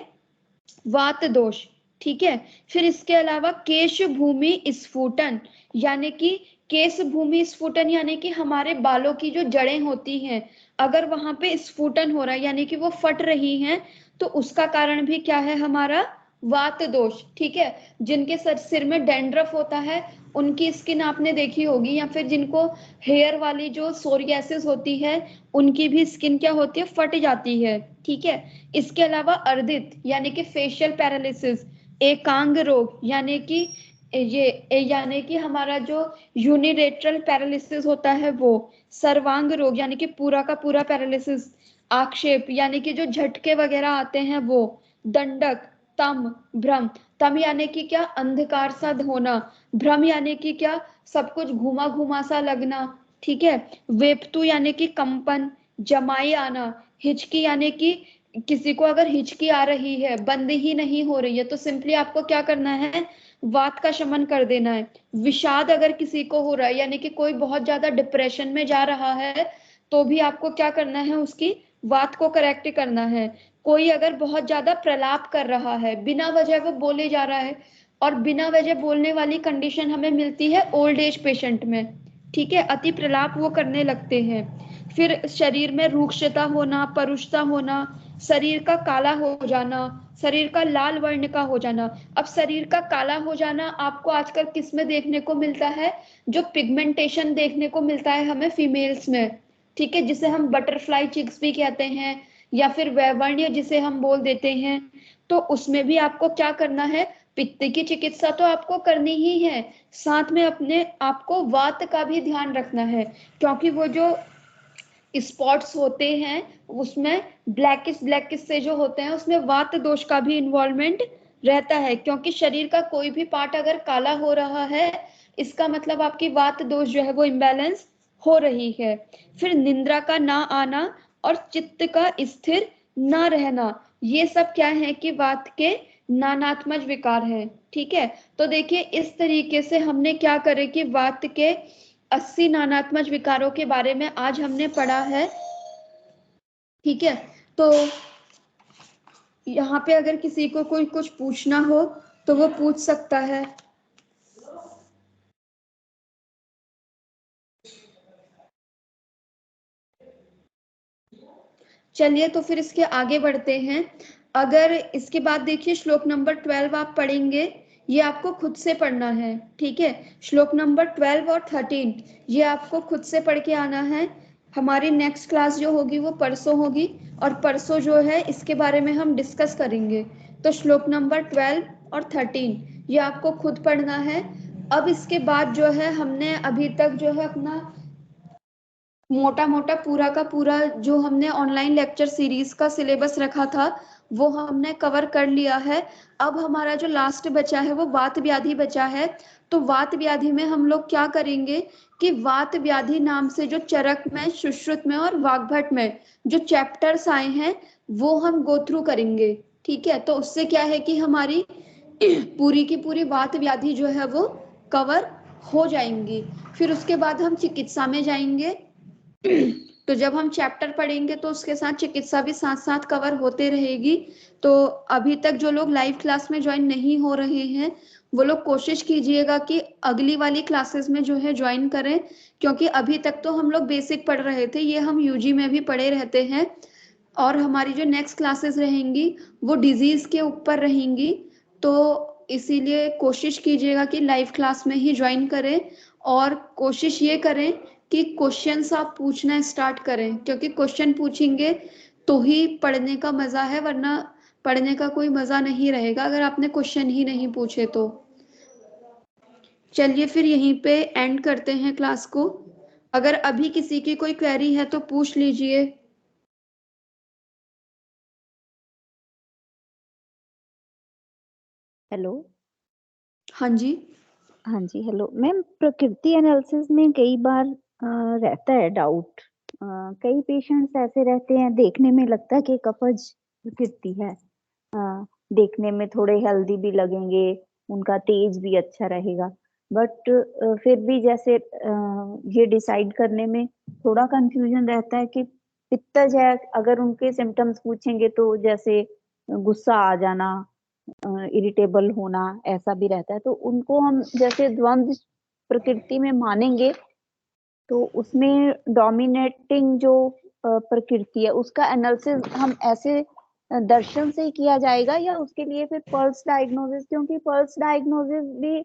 वात दोष, ठीक है। फिर इसके अलावा केश भूमि स्फुटन, यानी कि केश भूमि स्फुटन, यानी कि हमारे बालों की जो जड़ें होती हैं अगर वहां पे स्फुटन हो रहा है यानी कि वो फट रही हैं तो उसका कारण भी क्या है? हमारा वात दोष, ठीक है। जिनके सिर में डैंड्रफ होता है उनकी स्किन आपने देखी होगी, या फिर जिनको हेयर वाली जो सोरियासिस होती है उनकी भी स्किन क्या होती है? फट जाती है, ठीक है। इसके अलावा अर्दित यानी कि फेशियल पैरालिसिस, एकांग रोग यानी कि हमारा जो यूनिलेटरल पैरालिसिस होता है वो, सर्वांग रोग यानी कि पूरा का पूरा पैरालिसिस, आक्षेप यानी कि जो झटके वगैरह आते हैं वो, दंडक, तम, भ्रम, तम यानी कि क्या? अंधकार सा होना, भ्रम यानी कि क्या? सब कुछ घुमा घुमा सा लगना, ठीक है। वेपतु यानी कि कंपन, जमाई आना, हिचकी यानी कि किसी को अगर हिचकी आ रही है, बंद ही नहीं हो रही है, तो सिंपली आपको क्या करना है? वात का शमन कर देना है। विषाद अगर किसी को हो रहा है यानी कि कोई बहुत ज्यादा डिप्रेशन में जा रहा है तो भी आपको क्या करना है? उसकी वात को करेक्ट करना है। कोई अगर बहुत ज्यादा प्रलाप कर रहा है, बिना वजह वो बोले जा रहा है, और बिना वजह बोलने वाली कंडीशन हमें मिलती है ओल्ड एज पेशेंट में, ठीक है, अति प्रलाप वो करने लगते हैं। फिर शरीर में रूक्षता होना, परुषता होना, शरीर का काला हो जाना, शरीर का लाल वर्ण का हो जाना। अब शरीर का काला हो जाना आपको आजकल किस में देखने को मिलता है? जो पिगमेंटेशन देखने को मिलता है हमें फीमेल्स में, ठीक है, जिसे हम बटरफ्लाई चिक्स भी कहते हैं या फिर वैवर्ण्य जिसे हम बोल देते हैं। तो उसमें भी आपको क्या करना है? पित्त की चिकित्सा तो आपको करनी ही है, साथ में अपने आपको वात का भी ध्यान रखना है, क्योंकि वो जो स्पॉट्स होते हैं उसमें ब्लैकिश ब्लैकिश से जो होते हैं उसमें वात दोष का भी इन्वॉल्वमेंट रहता है, क्योंकि शरीर का कोई भी पार्ट अगर काला हो रहा है इसका मतलब आपकी वात दोष जो है वो इम्बैलेंस हो रही है। फिर निंद्रा का ना आना और चित्त का स्थिर ना रहना, ये सब क्या है कि वात के नानात्मज विकार हैं, ठीक है। तो देखिए इस तरीके से हमने क्या करे कि वात के 80 नानात्मक विकारों के बारे में आज हमने पढ़ा है, ठीक है। तो यहाँ पे अगर किसी को कोई कुछ पूछना हो तो वो पूछ सकता है। चलिए तो फिर इसके आगे बढ़ते हैं। अगर इसके बाद देखिए श्लोक नंबर 12 आप पढ़ेंगे, ये आपको खुद से पढ़ना है, ठीक है। श्लोक नंबर 12 और 13 ये आपको खुद से पढ़ के आना है। हमारी नेक्स्ट क्लास जो होगी वो परसों होगी, और परसों जो है इसके बारे में हम डिस्कस करेंगे। तो श्लोक नंबर 12 और 13 ये आपको खुद पढ़ना है। अब इसके बाद जो है हमने अभी तक जो है अपना मोटा मोटा पूरा का पूरा जो हमने ऑनलाइन लेक्चर सीरीज का सिलेबस रखा था वो हमने कवर कर लिया है। अब हमारा जो लास्ट बचा है वो वात व्याधि बचा है। तो वात व्याधि में हम लोग क्या करेंगे कि वात व्याधि नाम से जो चरक में, सुश्रुत में और वाग्भट में जो चैप्टर्स आए हैं वो हम गो थ्रू करेंगे, ठीक है। तो उससे क्या है कि हमारी पूरी की पूरी वात व्याधि जो है वो कवर हो जाएंगी। फिर उसके बाद हम चिकित्सा में जाएंगे। तो जब हम चैप्टर पढ़ेंगे तो उसके साथ चिकित्सा भी साथ साथ कवर होते रहेगी। तो अभी तक जो लोग लाइव क्लास में ज्वाइन नहीं हो रहे हैं वो लोग कोशिश कीजिएगा कि अगली वाली क्लासेस में जो है ज्वाइन करें, क्योंकि अभी तक तो हम लोग बेसिक पढ़ रहे थे, ये हम यूजी में भी पढ़े रहते हैं। और हमारी जो नेक्स्ट क्लासेस रहेंगी वो डिजीज के ऊपर रहेंगी। तो इसीलिए कोशिश कीजिएगा कि लाइव क्लास में ही ज्वाइन करें, और कोशिश ये करें कि क्वेश्चंस आप पूछना स्टार्ट करें, क्योंकि क्वेश्चन पूछेंगे तो ही पढ़ने का मजा है, वरना पढ़ने का कोई मजा नहीं रहेगा अगर आपने क्वेश्चन ही नहीं पूछे तो। चलिए फिर यहीं पे एंड करते हैं क्लास को। अगर अभी किसी की कोई क्वेरी है तो पूछ लीजिए। हेलो। हाँ जी। हाँ जी, हेलो मैम। प्रकृति एनालिसिस में कई बार रहता है डाउट। कई पेशेंट्स ऐसे रहते हैं, देखने में लगता है कि कफज प्रकृति है। देखने में थोड़े हेल्दी भी लगेंगे, उनका तेज भी अच्छा रहेगा, बट फिर भी जैसे ये डिसाइड करने में थोड़ा कंफ्यूजन रहता है कि पित्तज है। अगर उनके सिम्टम्स पूछेंगे तो जैसे गुस्सा आ जाना, इरिटेबल होना, ऐसा भी रहता है। तो उनको हम जैसे द्वंद्व प्रकृति में मानेंगे तो उसमें डोमिनेटिंग जो प्रकृति है उसका एनालिसिस हम ऐसे दर्शन से ही किया जाएगा, या उसके लिए फिर पल्स डायग्नोसिस? क्योंकि पल्स डायग्नोसिस भी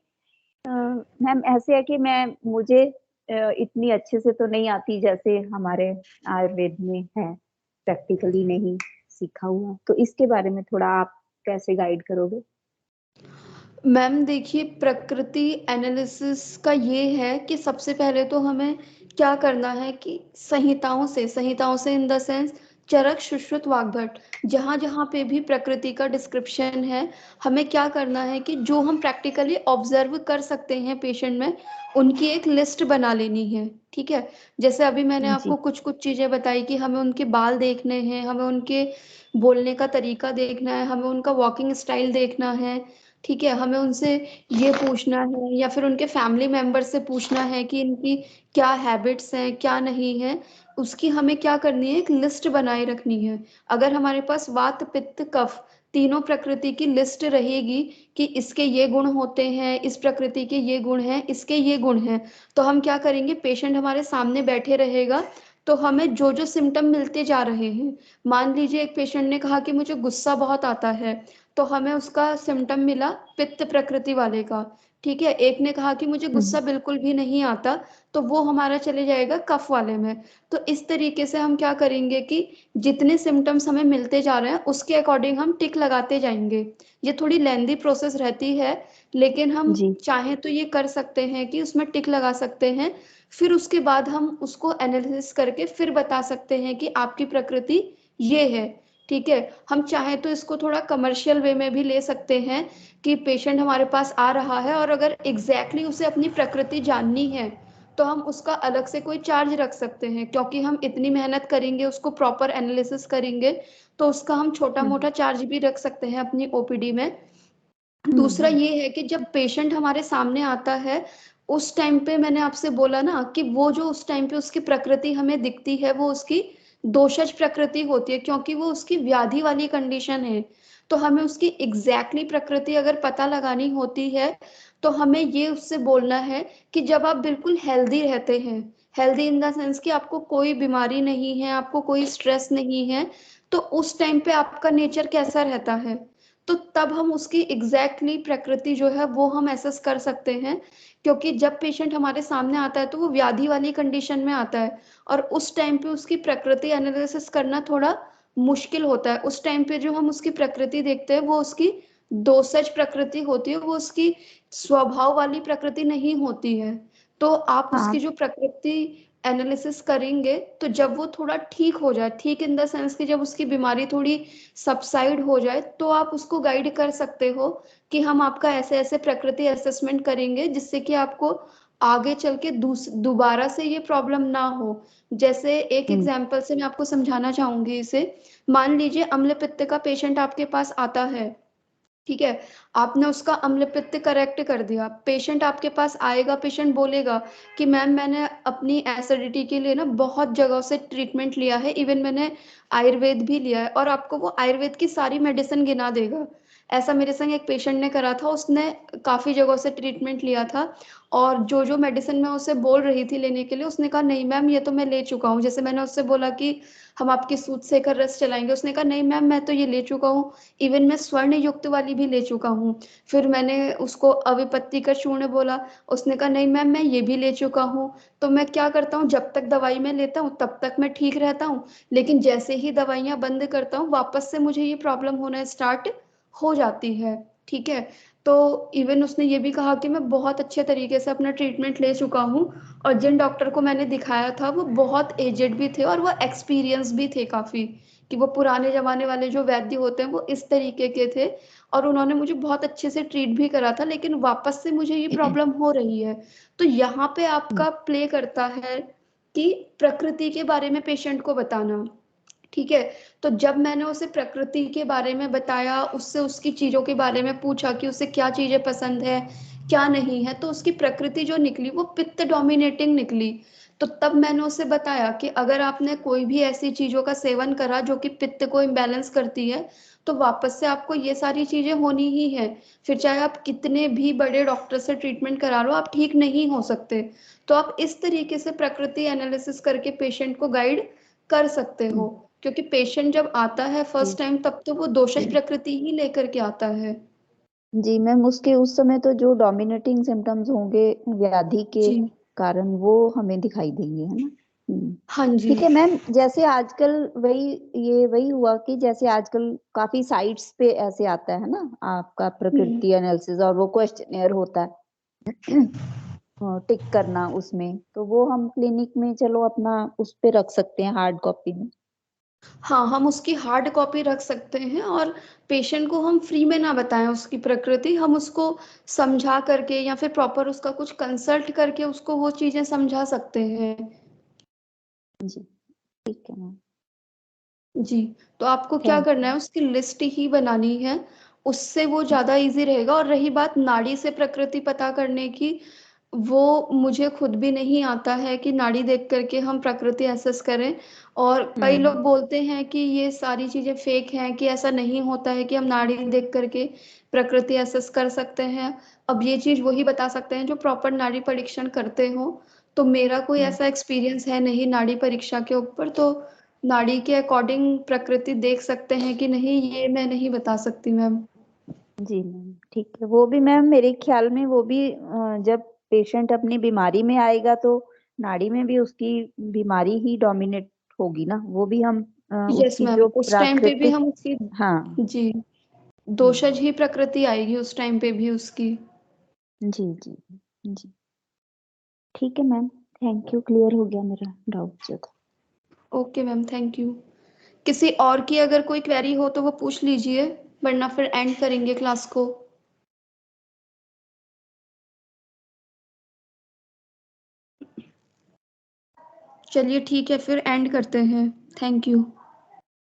मैम ऐसे है कि मुझे इतनी अच्छे से तो नहीं आती जैसे हमारे आयुर्वेद में है, प्रैक्टिकली नहीं सीखा हुआ। तो इसके बारे में थोड़ा आप कैसे गाइड करोगे? मैम देखिए, प्रकृति एनालिसिस का ये है कि सबसे पहले तो हमें क्या करना है कि संहिताओं से इन द सेंस चरक, सुश्रुत, वाग्भट, जहाँ जहाँ पे भी प्रकृति का डिस्क्रिप्शन है, हमें क्या करना है कि जो हम प्रैक्टिकली ऑब्जर्व कर सकते हैं पेशेंट में उनकी एक लिस्ट बना लेनी है, ठीक है। जैसे अभी मैंने जी। आपको कुछ कुछ चीजें बताई कि हमें उनके बाल देखने हैं, हमें उनके बोलने का तरीका देखना है, हमें उनका वॉकिंग स्टाइल देखना है, ठीक है। हमें उनसे ये पूछना है या फिर उनके फैमिली मेंबर से पूछना है कि इनकी क्या हैबिट्स हैं, क्या नहीं है। उसकी हमें क्या करनी है, एक लिस्ट बनाए रखनी है। अगर हमारे पास वात, पित्त, कफ तीनों प्रकृति की लिस्ट रहेगी कि इसके ये गुण होते हैं, इस प्रकृति के ये गुण हैं, इसके ये गुण हैं, तो हम क्या करेंगे, पेशेंट हमारे सामने बैठे रहेगा तो हमें जो जो सिम्टम मिलते जा रहे हैं, मान लीजिए एक पेशेंट ने कहा कि मुझे गुस्सा बहुत आता है, तो हमें उसका सिम्टम मिला पित्त प्रकृति वाले का, ठीक है। एक ने कहा कि मुझे गुस्सा बिल्कुल भी नहीं आता, तो वो हमारा चले जाएगा कफ वाले में। तो इस तरीके से हम क्या करेंगे कि जितने सिम्टम्स हमें मिलते जा रहे हैं उसके अकॉर्डिंग हम टिक लगाते जाएंगे। ये थोड़ी लेंदी प्रोसेस रहती है, लेकिन हम जी। चाहें तो ये कर सकते हैं कि उसमें टिक लगा सकते हैं। फिर उसके बाद हम उसको एनालिसिस करके फिर बता सकते हैं कि आपकी प्रकृति ये है, ठीक है। हम चाहें तो इसको थोड़ा कमर्शियल वे में भी ले सकते हैं कि पेशेंट हमारे पास आ रहा है और अगर एग्जैक्टली उसे अपनी प्रकृति जाननी है तो हम उसका अलग से कोई चार्ज रख सकते हैं, क्योंकि हम इतनी मेहनत करेंगे, उसको प्रॉपर एनालिसिस करेंगे, तो उसका हम छोटा मोटा चार्ज भी रख सकते हैं अपनी ओपीडी में। दूसरा ये है कि जब पेशेंट हमारे सामने आता है उस टाइम पे मैंने आपसे बोला ना कि वो जो उस टाइम पे उसकी प्रकृति हमें दिखती है वो उसकी दोषज प्रकृति होती है, क्योंकि वो उसकी व्याधि वाली कंडीशन है। तो हमें उसकी एग्जैक्टली प्रकृति अगर पता लगानी होती है तो हमें ये उससे बोलना है कि जब आप बिल्कुल हेल्दी रहते हैं, हेल्दी इन द सेंस कि आपको कोई बीमारी नहीं है, आपको कोई स्ट्रेस नहीं है, तो उस टाइम पे आपका नेचर कैसा रहता है, तो तब हम उसकी एग्जैक्टली प्रकृति जो है वो हम एसेस कर सकते हैं। क्योंकि जब पेशेंट हमारे सामने आता है तो वो व्याधि वाली कंडीशन में आता है, और उस टाइम पे उसकी प्रकृति एनालिसिस करना थोड़ा मुश्किल होता है। उस टाइम पे जो हम उसकी प्रकृति देखते हैं वो उसकी दोषज प्रकृति होती है, वो उसकी स्वभाव वाली प्रकृति नहीं होती है। तो आप हाँ उसकी जो प्रकृति एनालिसिस करेंगे, तो जब वो थोड़ा ठीक हो जाए, ठीक इन द सेंस कि जब उसकी बीमारी थोड़ी सबसाइड हो जाए, तो आप उसको गाइड कर सकते हो कि हम आपका ऐसे ऐसे प्रकृति असेसमेंट करेंगे जिससे कि आपको आगे चल के दोबारा से ये प्रॉब्लम ना हो। जैसे एक एग्जांपल से मैं आपको समझाना चाहूंगी इसे। मान लीजिए अम्ल पित्त का पेशेंट आपके पास आता है, ठीक है, आपने उसका अम्ल पित्त करेक्ट कर दिया, पेशेंट आपके पास आएगा, पेशेंट बोलेगा कि मैम मैंने अपनी एसिडिटी के लिए ना बहुत जगहों से ट्रीटमेंट लिया है, इवन मैंने आयुर्वेद भी लिया है, और आपको वो आयुर्वेद की सारी मेडिसिन गिना देगा। ऐसा मेरे संग एक पेशेंट ने करा था, उसने काफी जगहों से ट्रीटमेंट लिया था, और जो जो मेडिसिन मैं उसे बोल रही थी लेने के लिए, उसने कहा नहीं मैम ये तो मैं ले चुका हूँ। जैसे मैंने उससे बोला कि हम आपकी सूत सेकर रस चलाएंगे, उसने कहा नहीं मैम मैं तो ये ले चुका हूँ, इवन मैं स्वर्ण युक्त वाली भी ले चुका हूँ। फिर मैंने उसको अविपत्ति का चूर्ण बोला, उसने कहा नहीं मैम मैं ये भी ले चुका हूँ। तो मैं क्या करता हूँ, जब तक दवाई मैं लेता हूँ तब तक मैं ठीक रहता हूँ, लेकिन जैसे ही दवाइयाँ बंद करता हूँ वापस से मुझे ये प्रॉब्लम होना स्टार्ट हो जाती है। ठीक है, तो इवन उसने ये भी कहा कि मैं बहुत अच्छे तरीके से अपना ट्रीटमेंट ले चुका हूँ, और जिन डॉक्टर को मैंने दिखाया था वो बहुत एजेड भी थे और वो एक्सपीरियंस भी थे काफी, कि वो पुराने जमाने वाले जो वैद्य होते हैं वो इस तरीके के थे, और उन्होंने मुझे बहुत अच्छे से ट्रीट भी करा था, लेकिन वापस से मुझे ये प्रॉब्लम हो रही है। तो यहाँ पे आपका प्ले करता है कि प्रकृति के बारे में पेशेंट को बताना। ठीक है, तो जब मैंने उसे प्रकृति के बारे में बताया, उससे उसकी चीजों के बारे में पूछा कि उसे क्या चीजें पसंद है क्या नहीं है, तो उसकी प्रकृति जो निकली वो पित्त डोमिनेटिंग निकली। तो तब मैंने उसे बताया कि अगर आपने कोई भी ऐसी चीजों का सेवन करा जो कि पित्त को इम्बैलेंस करती है, तो वापस से आपको ये सारी चीजें होनी ही है। फिर चाहे आप कितने भी बड़े डॉक्टर से ट्रीटमेंट करा लो, आप ठीक नहीं हो सकते। तो आप इस तरीके से प्रकृति एनालिसिस करके पेशेंट को गाइड कर सकते हो, क्योंकि पेशेंट जब आता है जी फर्स्ट टाइम तब तो वो दोषज प्रकृति ही लेकर के आता है। जी मैम, उसके उस समय तो जो डोमिनेटिंग सिम्टम्स होंगे व्याधि के जी कारण वो हमें दिखाई देंगे, है ना। हाँ जी। ठीक है मैम, जैसे आजकल वही हुआ कि जैसे आजकल काफी साइट्स पे ऐसे आता है ना आपका हम्म। प्रकृति एनालिसिस, और वो क्वेश्चनेयर होता है टिक करना उसमें, तो वो हम क्लिनिक में चलो अपना उस पे रख सकते हैं हार्ड कॉपी में। हाँ, हम उसकी हार्ड कॉपी रख सकते हैं, और पेशेंट को हम फ्री में ना बताएं उसकी प्रकृति, हम उसको समझा करके या फिर प्रॉपर उसका कुछ कंसल्ट करके उसको वो चीजें समझा सकते हैं। जी ठीक है मैम, जी, तो आपको क्या थैंक करना यू। है, उसकी लिस्ट ही बनानी है, उससे वो ज्यादा इजी रहेगा। और रही बात नाड़ी से प्रकृति पता करने की, वो मुझे खुद भी नहीं आता है कि नाड़ी देख करके हम प्रकृति एसेस करें। और कई लोग हम्म बोलते हैं कि ये सारी चीजें फेक हैं, कि ऐसा नहीं होता है कि हम नाड़ी देख करके प्रकृति एसेस कर सकते हैं। अब ये चीज वही बता सकते हैं जो प्रॉपर नाड़ी परीक्षण करते हो। तो मेरा कोई हम्म, ऐसा एक्सपीरियंस है नहीं नाड़ी परीक्षा के ऊपर, तो नाड़ी के अकॉर्डिंग प्रकृति देख सकते हैं कि नहीं ये मैं नहीं बता सकती मैम। जी मैम ठीक है, वो भी मैम मेरे ख्याल में वो भी जब पेशेंट अपनी बीमारी में आएगा तो नाड़ी में भी उसकी बीमारी ही डोमिनेट होगी ना, वो भी हम यस उसकी मैम, जो उस टाइम पे भी प्राकृतिक। हम उसकी, हाँ जी, हम्म, दोषज ही प्रकृति आएगी उस टाइम पे भी उसकी। जी जी जी ठीक है मैम, थैंक यू, क्लियर हो गया मेरा डाउट जो था। Okay ma'am, thank you. किसी और की अगर कोई क्वेरी हो तो वो पूछ लीजिए, वरना फिर एंड करेंगे क्लास को। चलिए ठीक है, फिर एंड करते हैं। Thank you.